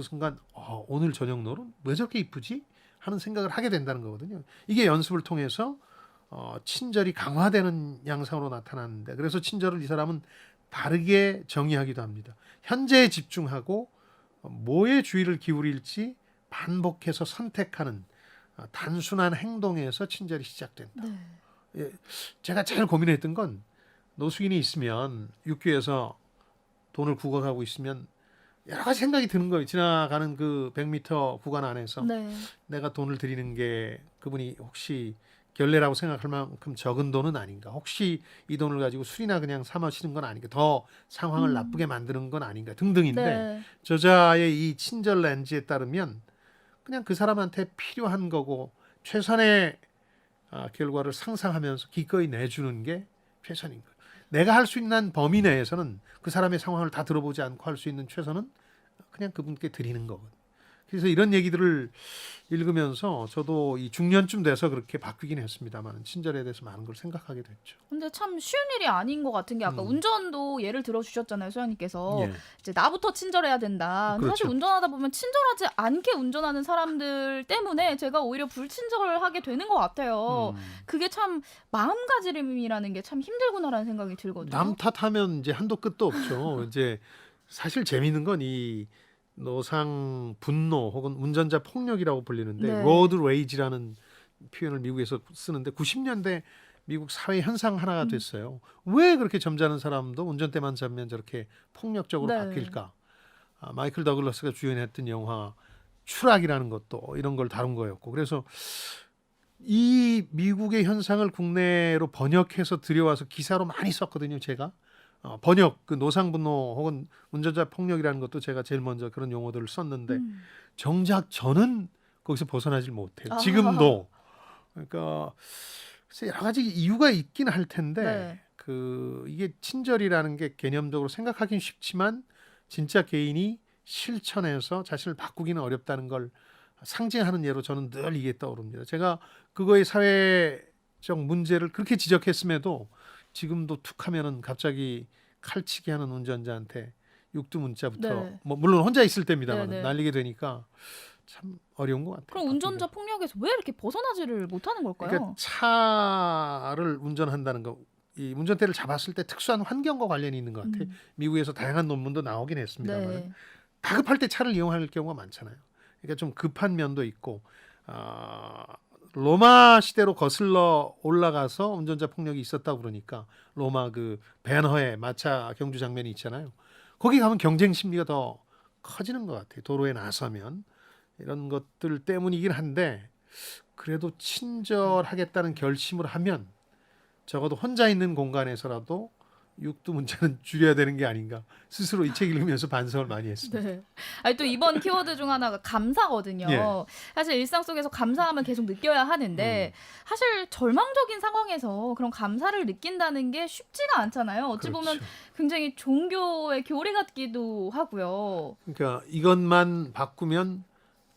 오늘 저녁 노을은 왜 저렇게 이쁘지? 하는 생각을 하게 된다는 거거든요. 이게 연습을 통해서 친절이 강화되는 양상으로 나타나는데 그래서 친절을 이 사람은 바르게 정의하기도 합니다. 현재에 집중하고 뭐에 주의를 기울일지 반복해서 선택하는 단순한 행동에서 친절이 시작된다. 네. 예, 제가 제일 고민했던 건 노숙인이 있으면 육교에서 돈을 구걸하고 있으면 여러 가지 생각이 드는 거예요. 지나가는 그 100m 구간 안에서 네. 내가 돈을 드리는 게 그분이 혹시 결례라고 생각할 만큼 적은 돈은 아닌가? 혹시 이 돈을 가지고 술이나 그냥 사 마시는 건 아닌가? 더 상황을 나쁘게 만드는 건 아닌가? 등등인데 네. 저자의 이 친절 렌즈에 따르면 그냥 그 사람한테 필요한 거고 최선의 결과를 상상하면서 기꺼이 내주는 게 최선인 거예요. 내가 할 수 있는 범위 내에서는 그 사람의 상황을 다 들어보지 않고 할 수 있는 최선은 그냥 그분께 드리는 거거든요. 그래서 이런 얘기들을 읽으면서 저도 이 중년쯤 돼서 그렇게 바뀌긴 했습니다만 친절에 대해서 많은 걸 생각하게 됐죠. 근데 참 쉬운 일이 아닌 것 같은 게 아까 운전도 예를 들어 주셨잖아요, 소장님께서. 예. 이제 나부터 친절해야 된다. 근데 사실 그렇죠. 운전하다 보면 친절하지 않게 운전하는 사람들 때문에 제가 오히려 불친절을 하게 되는 것 같아요. 그게 참 마음가짐이라는 게 참 힘들구나라는 생각이 들거든요. 남 탓하면 이제 한도 끝도 없죠. 이제 사실 재미있는 건 이 노상 분노 혹은 운전자 폭력이라고 불리는데 네. 로드 레이지라는 표현을 미국에서 쓰는데 90년대 미국 사회 현상 하나가 됐어요. 왜 그렇게 점잖은 사람도 운전대만 잡으면 저렇게 폭력적으로 네. 바뀔까? 마이클 더글라스가 주연했던 영화 추락이라는 것도 이런 걸 다룬 거였고 그래서 이 미국의 현상을 국내로 번역해서 들여와서 기사로 많이 썼거든요. 제가 번역 그 노상분노 혹은 운전자 폭력이라는 것도 제가 제일 먼저 그런 용어들을 썼는데 정작 저는 거기서 벗어나질 못해요. 지금도 그러니까 글쎄 여러 가지 이유가 있긴 할 텐데 네. 이게 친절이라는 게 개념적으로 생각하기는 쉽지만 진짜 개인이 실천해서 자신을 바꾸기는 어렵다는 걸 상징하는 예로 저는 늘 이게 떠오릅니다. 제가 그거의 사회적 문제를 그렇게 지적했음에도 지금도 툭 하면은 갑자기 칼치기 하는 운전자한테 육두 문자부터 네. 뭐 물론 혼자 있을 때입니다만 네, 네. 날리게 되니까 참 어려운 것 같아요. 그럼 운전자 폭력에서 왜 이렇게 벗어나지를 못하는 걸까요? 그러니까 차를 운전한다는 거, 이 운전대를 잡았을 때 특수한 환경과 관련이 있는 것 같아요. 미국에서 다양한 논문도 나오긴 했습니다만 네. 다급할 때 차를 이용할 경우가 많잖아요. 그러니까 좀 급한 면도 있고 로마 시대로 거슬러 올라가서 운전자 폭력이 있었다고 그러니까 로마 그 벤허의 마차 경주 장면이 있잖아요. 거기 가면 경쟁 심리가 더 커지는 것 같아요. 도로에 나서면 이런 것들 때문이긴 한데 그래도 친절하겠다는 결심을 하면 적어도 혼자 있는 공간에서라도 육두 문자는 줄여야 되는 게 아닌가 스스로 이 책 읽으면서 반성을 많이 했습니다. 네. 아니 또 이번 키워드 중 하나가 감사거든요. 예. 사실 일상 속에서 감사함을 계속 느껴야 하는데 사실 절망적인 상황에서 그런 감사를 느낀다는 게 쉽지가 않잖아요. 어찌 보면 그렇죠. 굉장히 종교의 교리 같기도 하고요. 그러니까 이것만 바꾸면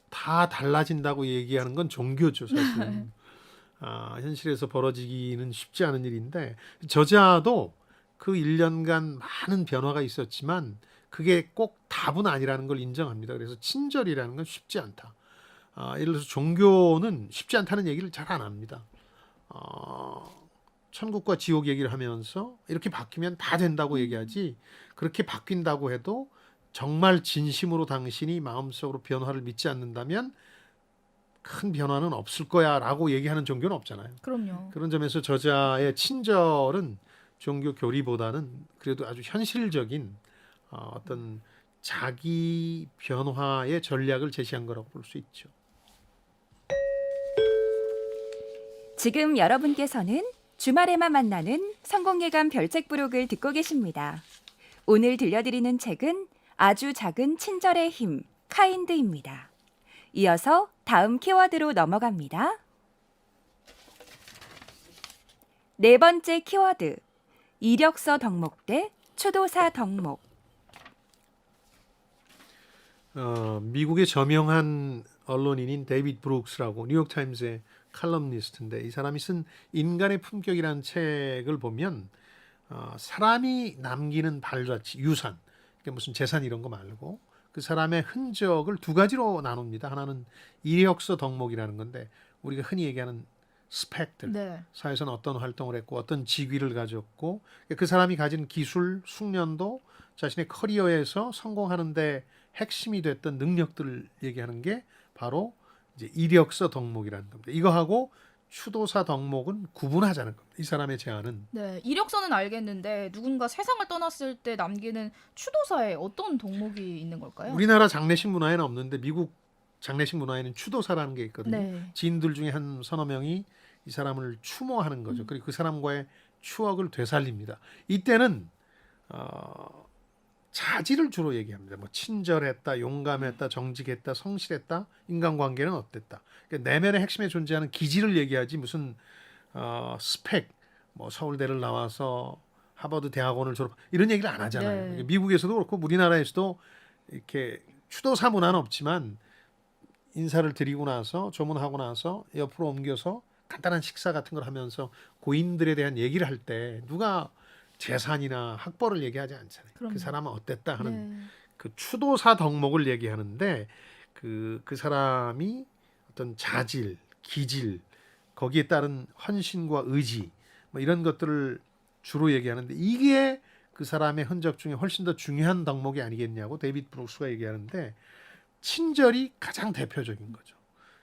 다 달라진다고 얘기하는 건 종교죠, 사실은. 현실에서 벌어지기는 쉽지 않은 일인데 저자도 그 1년간 많은 변화가 있었지만 그게 꼭 답은 아니라는 걸 인정합니다. 그래서 친절이라는 건 쉽지 않다. 예를 들어서 종교는 쉽지 않다는 얘기를 잘 안 합니다. 천국과 지옥 얘기를 하면서 이렇게 바뀌면 다 된다고 얘기하지, 그렇게 바뀐다고 해도 정말 진심으로 당신이 마음속으로 변화를 믿지 않는다면 큰 변화는 없을 거야 라고 얘기하는 종교는 없잖아요. 그럼요. 그런 점에서 저자의 친절은 종교 교리보다는 그래도 아주 현실적인 어떤 자기 변화의 전략을 제시한 거라고 볼 수 있죠. 지금 여러분께서는 주말에만 만나는 성공예감 별책 부록을 듣고 계십니다. 오늘 들려드리는 책은 아주 작은 친절의 힘, 카인드입니다. 이어서 다음 키워드로 넘어갑니다. 네 번째 키워드, 이력서 덕목 대 추도사 덕목. 미국의 저명한 언론인인 데이비드 브룩스라고 뉴욕타임스의 칼럼니스트인데, 이 사람이 쓴 인간의 품격이라는 책을 보면 사람이 남기는 발자취, 유산, 그러니까 무슨 재산 이런 거 말고 그 사람의 흔적을 두 가지로 나눕니다. 하나는 이력서 덕목이라는 건데, 우리가 흔히 얘기하는 스펙들, 네. 사회에서는 어떤 활동을 했고 어떤 직위를 가졌고 그 사람이 가진 기술, 숙련도, 자신의 커리어에서 성공하는 데 핵심이 됐던 능력들을 얘기하는 게 바로 이제 이력서 덕목이라는 겁니다. 이거하고 추도사 덕목은 구분하자는 겁니다. 이 사람의 제안은. 네, 이력서는 알겠는데 누군가 세상을 떠났을 때 남기는 추도사에 어떤 덕목이 있는 걸까요? 우리나라 장례식 문화에는 없는데 미국 장례식 문화에는 추도사라는 게 있거든요. 네. 지인들 중에 한 서너 명이 이 사람을 추모하는 거죠. 그리고 그 사람과의 추억을 되살립니다. 이때는 자질을 주로 얘기합니다. 뭐 친절했다, 용감했다, 정직했다, 성실했다, 인간관계는 어땠다. 그러니까 내면의 핵심에 존재하는 기질을 얘기하지 무슨 스펙, 뭐 서울대를 나와서 하버드 대학원을 졸업 이런 얘기를 안 하잖아요. 네. 그러니까 미국에서도 그렇고 우리나라에서도 이렇게 추도사 문화는 없지만 인사를 드리고 나서 조문하고 나서 옆으로 옮겨서 간단한 식사 같은 걸 하면서 고인들에 대한 얘기를 할 때 누가 재산이나 학벌을 얘기하지 않잖아요. 그럼요. 그 사람은 어땠다 하는 네. 그 추도사 덕목을 얘기하는데 그 사람이 어떤 자질, 기질, 거기에 따른 헌신과 의지 뭐 이런 것들을 주로 얘기하는데, 이게 그 사람의 흔적 중에 훨씬 더 중요한 덕목이 아니겠냐고 데이비드 브룩스가 얘기하는데, 친절이 가장 대표적인 거죠.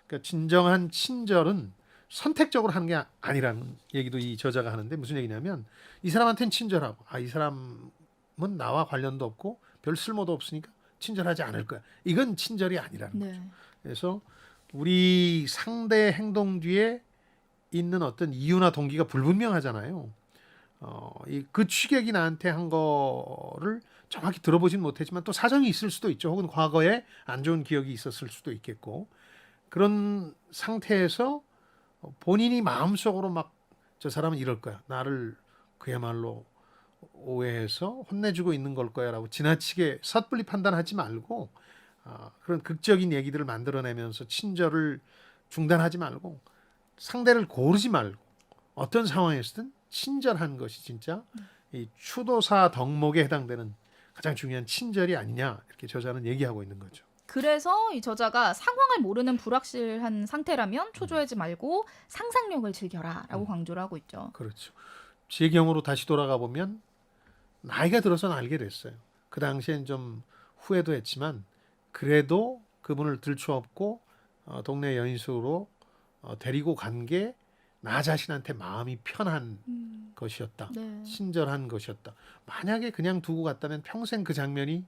그러니까 진정한 친절은 선택적으로 하는 게 아니라는 얘기도 이 저자가 하는데, 무슨 얘기냐면 이 사람한테는 친절하고 이 사람은 나와 관련도 없고 별 쓸모도 없으니까 친절하지 않을 거야. 이건 친절이 아니라는 거죠. 네. 그래서 우리 상대의 행동 뒤에 있는 어떤 이유나 동기가 불분명하잖아요. 그 취객이 나한테 한 거를 정확히 들어보진 못했지만 또 사정이 있을 수도 있죠. 혹은 과거에 안 좋은 기억이 있었을 수도 있겠고, 그런 상태에서 본인이 마음속으로 막 저 사람은 이럴 거야, 나를 그야말로 오해해서 혼내주고 있는 걸 거야 라고 지나치게 섣불리 판단하지 말고 그런 극적인 얘기들을 만들어내면서 친절을 중단하지 말고 상대를 고르지 말고 어떤 상황에서든 친절한 것이 진짜 이 추도사 덕목에 해당되는 가장 중요한 친절이 아니냐, 이렇게 저자는 얘기하고 있는 거죠. 그래서 이 저자가 상황을 모르는 불확실한 상태라면 초조하지 말고 상상력을 즐겨라라고 강조를 하고 있죠. 그렇죠. 제 경우로 다시 돌아가 보면 나이가 들어서는 알게 됐어요. 그 당시엔 좀 후회도 했지만 그래도 그분을 들추었고 동네 여인숙으로 데리고 간 게 나 자신한테 마음이 편한 것이었다. 네. 친절한 것이었다. 만약에 그냥 두고 갔다면 평생 그 장면이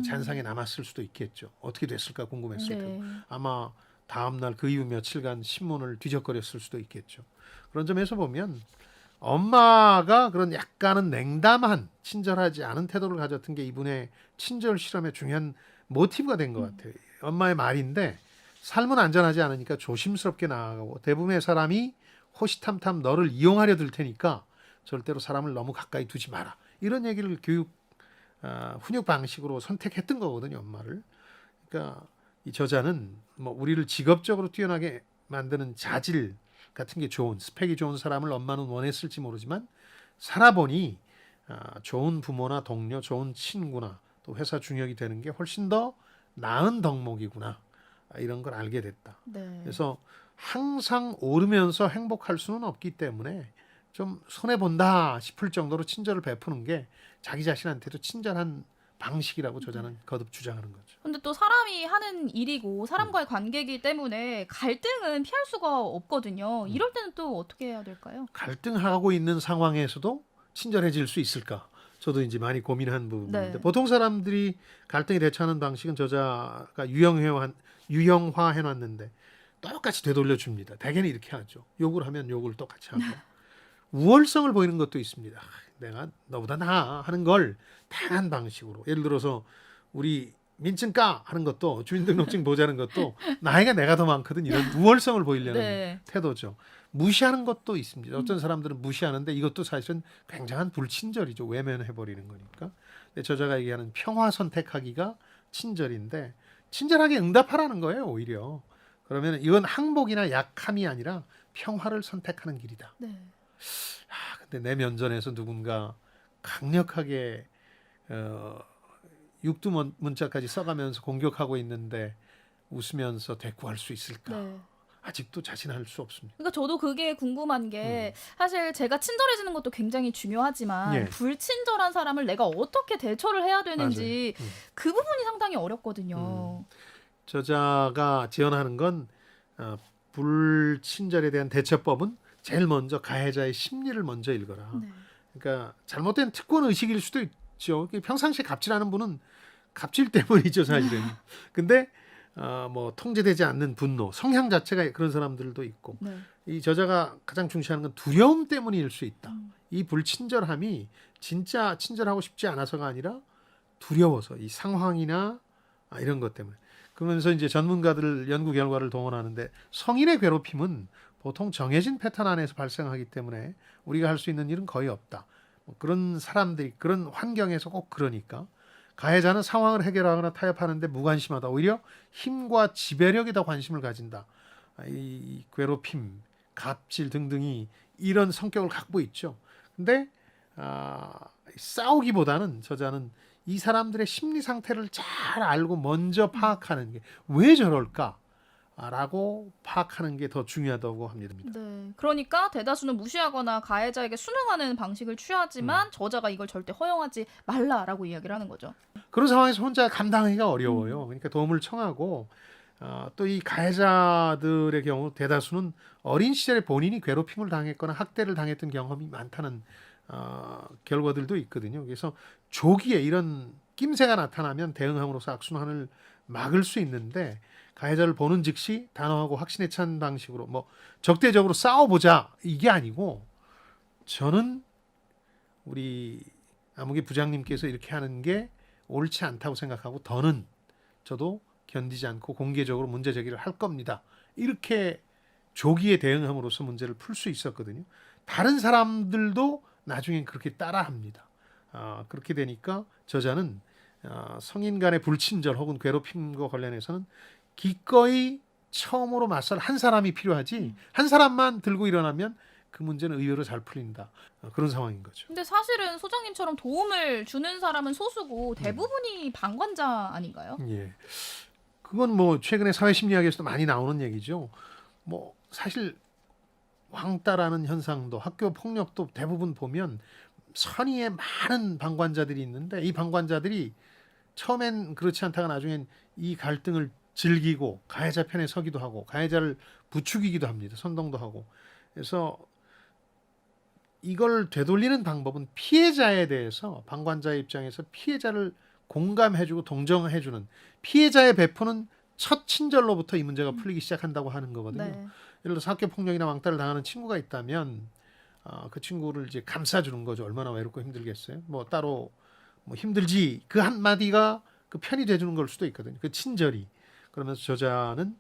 잔상에 남았을 수도 있겠죠. 어떻게 됐을까 궁금했을 테고. 네. 아마 다음날 그 이후 며칠간 신문을 뒤적거렸을 수도 있겠죠. 그런 점에서 보면 엄마가 그런 약간은 냉담한, 친절하지 않은 태도를 가졌던 게 이분의 친절 실험의 중요한 모티브가 된 것 같아요. 엄마의 말인데 삶은 안전하지 않으니까 조심스럽게 나아가고 대부분의 사람이 호시탐탐 너를 이용하려 들 테니까 절대로 사람을 너무 가까이 두지 마라. 이런 얘기를 훈육 방식으로 선택했던 거거든요, 엄마를. 그러니까 이 저자는 뭐 우리를 직업적으로 뛰어나게 만드는 자질 같은 게 좋은, 스펙이 좋은 사람을 엄마는 원했을지 모르지만 살아보니 좋은 부모나 동료, 좋은 친구나 또 회사 중역이 되는 게 훨씬 더 나은 덕목이구나. 이런 걸 알게 됐다. 네. 그래서 항상 오르면서 행복할 수는 없기 때문에 좀 손해 본다 싶을 정도로 친절을 베푸는 게 자기 자신한테도 친절한 방식이라고 저자는 거듭 주장하는 거죠. 근데 또 사람이 하는 일이고 사람과의 관계이기 때문에 갈등은 피할 수가 없거든요. 이럴 때는 또 어떻게 해야 될까요? 갈등하고 있는 상황에서도 친절해질 수 있을까? 저도 이제 많이 고민한 부분인데 네. 보통 사람들이 갈등에 대처하는 방식은 저자가 유형화해 놨는데 똑같이 되돌려 줍니다. 대개는 이렇게 하죠. 욕을 하면 욕을 똑같이 하고 우월성을 보이는 것도 있습니다. 내가 너보다 나아 하는 걸 다양한 방식으로 예를 들어서 우리 민증 까 하는 것도 주민등록증 보자는 것도 나이가 내가 더 많거든 이런 우월성을 보이려는 네. 태도죠. 무시하는 것도 있습니다. 어떤 사람들은 무시하는데 이것도 사실은 굉장한 불친절이죠. 외면해버리는 거니까. 근데 저자가 얘기하는 평화 선택하기가 친절인데 친절하게 응답하라는 거예요. 오히려. 그러면 이건 항복이나 약함이 아니라 평화를 선택하는 길이다. 네. 근데 내 면전에서 누군가 강력하게 육두 문자까지 써가면서 공격하고 있는데 웃으면서 대꾸할 수 있을까? 네. 아직도 자신할 수 없습니다. 그러니까 저도 그게 궁금한 게 사실 제가 친절해지는 것도 굉장히 중요하지만 예. 불친절한 사람을 내가 어떻게 대처를 해야 되는지 맞아요. 그 부분이 상당히 어렵거든요. 저자가 제언하는 건 불친절에 대한 대처법은 제일 먼저 가해자의 심리를 먼저 읽어라. 네. 그러니까 잘못된 특권 의식일 수도 있죠. 평상시에 갑질하는 분은 갑질 때문이죠, 사실은. 근데 뭐 통제되지 않는 분노, 성향 자체가 그런 사람들도 있고 네. 이 저자가 가장 중시하는 건 두려움 때문일 수 있다. 이 불친절함이 진짜 친절하고 싶지 않아서가 아니라 두려워서 이 상황이나 이런 것 때문에. 그러면서 이제 전문가들 연구 결과를 동원하는데 성인의 괴롭힘은 보통 정해진 패턴 안에서 발생하기 때문에 우리가 할 수 있는 일은 거의 없다. 그런 사람들이 그런 환경에서 꼭 그러니까 가해자는 상황을 해결하거나 타협하는데 무관심하다. 오히려 힘과 지배력에 더 관심을 가진다. 이 괴롭힘, 갑질 등등이 이런 성격을 갖고 있죠. 근데 싸우기보다는 저자는 이 사람들의 심리 상태를 잘 알고 먼저 파악하는 게 왜 저럴까? 라고 파악하는 게 더 중요하다고 합니다. 네. 그러니까 대다수는 무시하거나 가해자에게 순응하는 방식을 취하지만 저자가 이걸 절대 허용하지 말라라고 이야기를 하는 거죠. 그런 상황에서 혼자 감당하기가 어려워요. 그러니까 도움을 청하고 또 이 가해자들의 경우 대다수는 어린 시절에 본인이 괴롭힘을 당했거나 학대를 당했던 경험이 많다는 결과들도 있거든요. 그래서 조기에 이런 낌새가 나타나면 대응함으로써 악순환을 막을 수 있는데 가해자를 보는 즉시 단호하고 확신에 찬 방식으로 뭐 적대적으로 싸워보자 이게 아니고 저는 우리 아무개 부장님께서 이렇게 하는 게 옳지 않다고 생각하고 더는 저도 견디지 않고 공개적으로 문제 제기를 할 겁니다. 이렇게 조기에 대응함으로써 문제를 풀 수 있었거든요. 다른 사람들도 나중엔 그렇게 따라합니다. 그렇게 되니까 저자는 성인 간의 불친절 혹은 괴롭힘과 관련해서는 기꺼이 처음으로 맞설 한 사람이 필요하지 한 사람만 들고 일어나면 그 문제는 의외로 잘 풀린다. 그런 상황인 거죠. 근데 사실은 소장님처럼 도움을 주는 사람은 소수고 대부분이 방관자 아닌가요? 예. 그건 뭐 최근에 사회심리학에서도 많이 나오는 얘기죠. 뭐 사실 왕따라는 현상도 학교 폭력도 대부분 보면 선의의 많은 방관자들이 있는데 이 방관자들이 처음엔 그렇지 않다가 나중엔 이 갈등을 즐기고 가해자 편에 서기도 하고 가해자를 부추기기도 합니다. 선동도 하고. 그래서 이걸 되돌리는 방법은 피해자에 대해서 방관자의 입장에서 피해자를 공감해주고 동정해주는 피해자의 베푸는 첫 친절로부터 이 문제가 풀리기 시작한다고 하는 거거든요. 네. 예를 들어서 학교 폭력이나 왕따를 당하는 친구가 있다면 그 친구를 이제 감싸주는 거죠. 얼마나 외롭고 힘들겠어요. 뭐 따로 뭐 힘들지 그 한마디가 그 편이 돼주는 걸 수도 있거든요. 그 친절이. 그러면서 저자는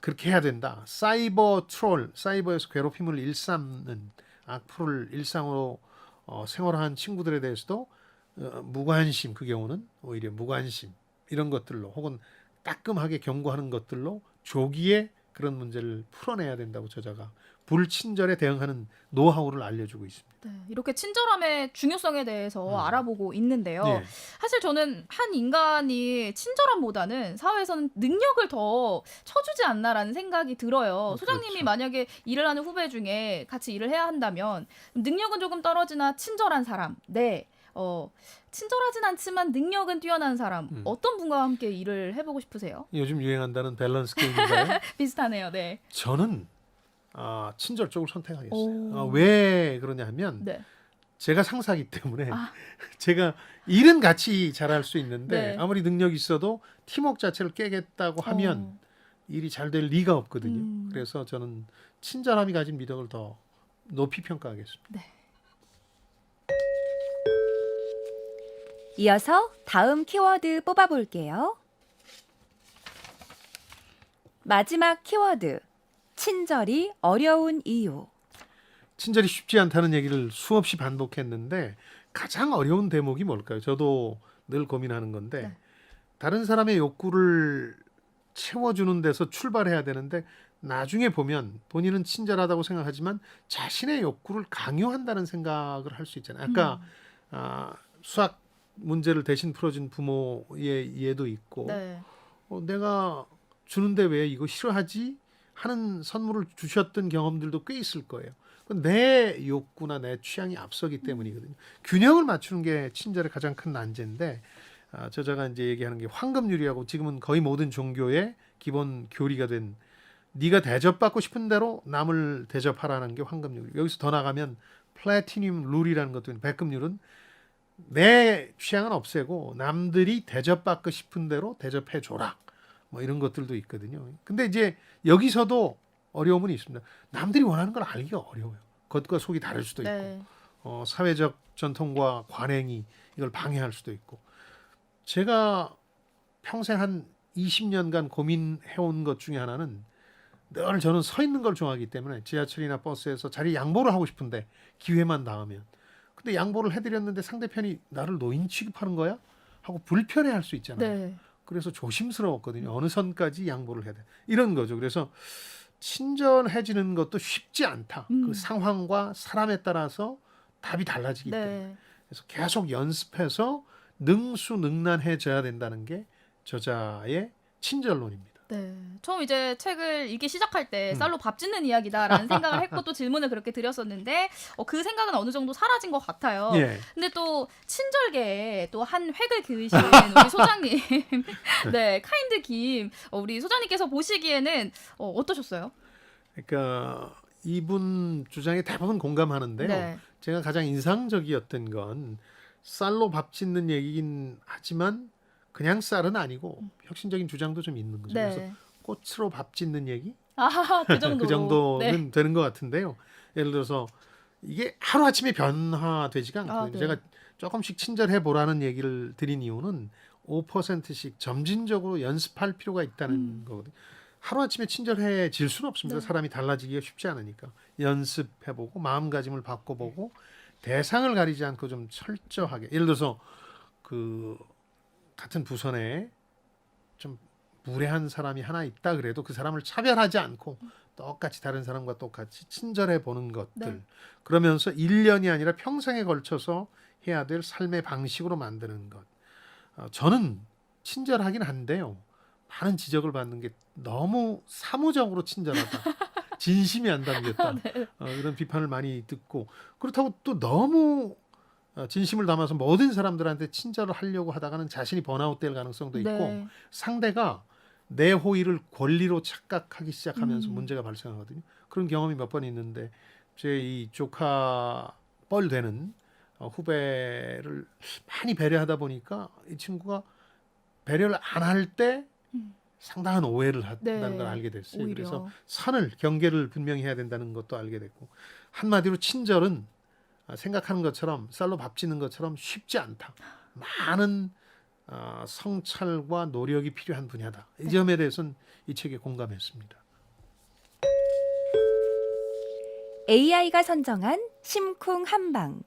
그렇게 해야 된다. 사이버 트롤, 사이버에서 괴롭힘을 일삼는 악플을 일상으로 생활화한 친구들에 대해서도 무관심, 그 경우는 오히려 무관심 이런 것들로 혹은 따끔하게 경고하는 것들로 조기에 그런 문제를 풀어내야 된다고 저자가 불친절에 대응하는 노하우를 알려주고 있습니다. 네, 이렇게 친절함의 중요성에 대해서 알아보고 있는데요. 예. 사실 저는 한 인간이 친절함보다는 사회에서는 능력을 더 쳐주지 않나라는 생각이 들어요. 소장님이 그렇죠. 만약에 일을 하는 후배 중에 같이 일을 해야 한다면 능력은 조금 떨어지나 친절한 사람, 네, 친절하진 않지만 능력은 뛰어난 사람, 어떤 분과 함께 일을 해보고 싶으세요? 요즘 유행한다는 밸런스 게임인가요? 비슷하네요. 네. 저는 친절 쪽을 선택하겠어요. 오. 왜 그러냐 하면 네. 제가 상사이기 때문에 아. 제가 일은 같이 잘할 수 있는데 네. 아무리 능력이 있어도 팀워크 자체를 깨겠다고 하면 일이 잘 될 리가 없거든요. 그래서 저는 친절함이 가진 미덕을 더 높이 평가하겠습니다. 네. 이어서 다음 키워드 뽑아볼게요. 마지막 키워드. 친절이 어려운 이유. 친절이 쉽지 않다는 얘기를 수없이 반복했는데 가장 어려운 대목이 뭘까요? 저도 늘 고민하는 건데 네. 다른 사람의 욕구를 채워주는 데서 출발해야 되는데 나중에 보면 본인은 친절하다고 생각하지만 자신의 욕구를 강요한다는 생각을 할 수 있잖아요. 아까 수학 문제를 대신 풀어준 부모의 예도 있고 네. 내가 주는데 왜 이거 싫어하지? 하는 선물을 주셨던 경험들도 꽤 있을 거예요. 내 욕구나 내 취향이 앞서기 때문이거든요. 균형을 맞추는 게 친절의 가장 큰 난제인데 저자가 이제 얘기하는 게 황금유리하고 지금은 거의 모든 종교의 기본 교리가 된 네가 대접받고 싶은 대로 남을 대접하라는 게 황금률. 여기서 더 나가면 플래티늄 룰이라는 것도 있는데 백금률은 내 취향은 없애고 남들이 대접받고 싶은 대로 대접해 줘라. 뭐 이런 것들도 있거든요. 근데 이제 여기서도 어려움은 있습니다. 남들이 원하는 걸 알기가 어려워요. 겉과 속이 다를 수도 있고 네. 사회적 전통과 관행이 이걸 방해할 수도 있고 제가 평생 한 20년간 고민해온 것 중에 하나는 늘 저는 서 있는 걸 좋아하기 때문에 지하철이나 버스에서 자리 양보를 하고 싶은데 기회만 닿으면 근데 양보를 해드렸는데 상대편이 나를 노인 취급하는 거야? 하고 불편해할 수 있잖아요. 네. 그래서 조심스러웠거든요. 어느 선까지 양보를 해야 돼. 이런 거죠. 그래서 친절해지는 것도 쉽지 않다. 그 상황과 사람에 따라서 답이 달라지기 네. 때문에. 그래서 계속 연습해서 능수능란해져야 된다는 게 저자의 친절론입니다. 네. 처음 이제 책을 읽기 시작할 때 쌀로 밥 짓는 이야기다라는 생각을 했고 또 질문을 그렇게 드렸었는데 그 생각은 어느 정도 사라진 것 같아요. 예. 근데 또 친절계에 또 한 획을 그으신 우리 소장님, 네, 카인드 김 우리 소장님께서 보시기에는 어떠셨어요? 그러니까 이분 주장에 대부분 공감하는데요. 네. 제가 가장 인상적이었던 건 쌀로 밥 짓는 얘기긴 하지만 그냥 쌀은 아니고 혁신적인 주장도 좀 있는 거죠. 그래서 네. 꽃으로 밥 짓는 얘기? 그 정도로. 그 정도는 네. 되는 것 같은데요. 예를 들어서 이게 하루아침에 변화되지가 않거든요. 네. 제가 조금씩 친절해 보라는 얘기를 드린 이유는 5%씩 점진적으로 연습할 필요가 있다는 거거든요. 하루아침에 친절해질 수는 없습니다. 네. 사람이 달라지기가 쉽지 않으니까. 연습해보고 마음가짐을 바꿔보고 대상을 가리지 않고 좀 철저하게 예를 들어서 그 같은 부선에 좀 무례한 사람이 하나 있다 그래도 그 사람을 차별하지 않고 똑같이 다른 사람과 똑같이 친절해 보는 것들 네. 그러면서 1년이 아니라 평생에 걸쳐서 해야 될 삶의 방식으로 만드는 것 저는 친절하긴 한데요 많은 지적을 받는 게 너무 사무적으로 친절하다 진심이 안 담겼다 이런 비판을 많이 듣고 그렇다고 또 너무 진심을 담아서 모든 사람들한테 친절을 하려고 하다가는 자신이 번아웃될 가능성도 있고 네. 상대가 내 호의를 권리로 착각하기 시작하면서 문제가 발생하거든요. 그런 경험이 몇 번 있는데 제 이 조카 뻘 되는 후배를 많이 배려하다 보니까 이 친구가 배려를 안 할 때 상당한 오해를 한다는 네. 걸 알게 됐어요. 오히려. 그래서 선을 경계를 분명히 해야 된다는 것도 알게 됐고 한마디로 친절은 생각하는 것처럼 쌀로 밥 짓는 것처럼 쉽지 않다. 많은 성찰과 노력이 필요한 분야다. 이 점에 대해서는 이 책에 공감했습니다. AI가 선정한 심쿵 한방.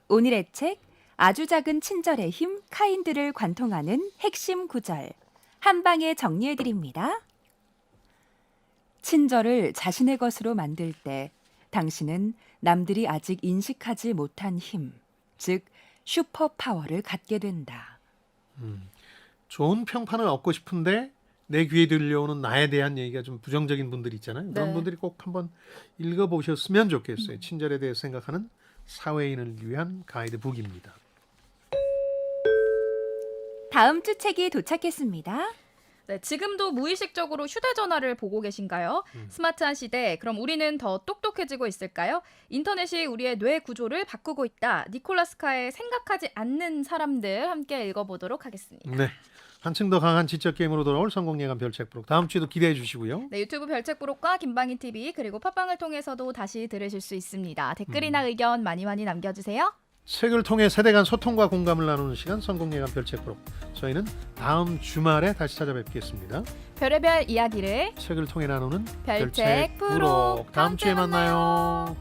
오늘의 책 아주 작은 친절의 힘 카인드를 관통하는 핵심 구절. 한 방에 정리해드립니다. 친절을 자신의 것으로 만들 때 당신은 남들이 아직 인식하지 못한 힘, 즉 슈퍼파워를 갖게 된다. 좋은 평판을 얻고 싶은데 내 귀에 들려오는 나에 대한 얘기가 좀 부정적인 분들이 있잖아요. 그런 네. 분들이 꼭 한번 읽어보셨으면 좋겠어요. 친절에 대해서 생각하는 사회인을 위한 가이드북입니다. 다음 주 책이 도착했습니다. 네, 지금도 무의식적으로 휴대전화를 보고 계신가요? 스마트한 시대, 그럼 우리는 더 똑똑해지고 있을까요? 인터넷이 우리의 뇌 구조를 바꾸고 있다. 니콜라스 카의 생각하지 않는 사람들 함께 읽어보도록 하겠습니다. 네, 한층 더 강한 지적 게임으로 돌아올 성공예감 별책부록 다음 주에도 기대해 주시고요. 네, 유튜브 별책부록과 김방희 TV 그리고 팟빵을 통해서도 다시 들으실 수 있습니다. 댓글이나 의견 많이 남겨주세요. 책을 통해 세대 간 소통과 공감을 나누는 시간 성공예감 별책부록. 저희는 다음 주말에 다시 찾아뵙겠습니다. 별의별 이야기를 책을 통해 나누는 별책부록. 다음 주에 만나요.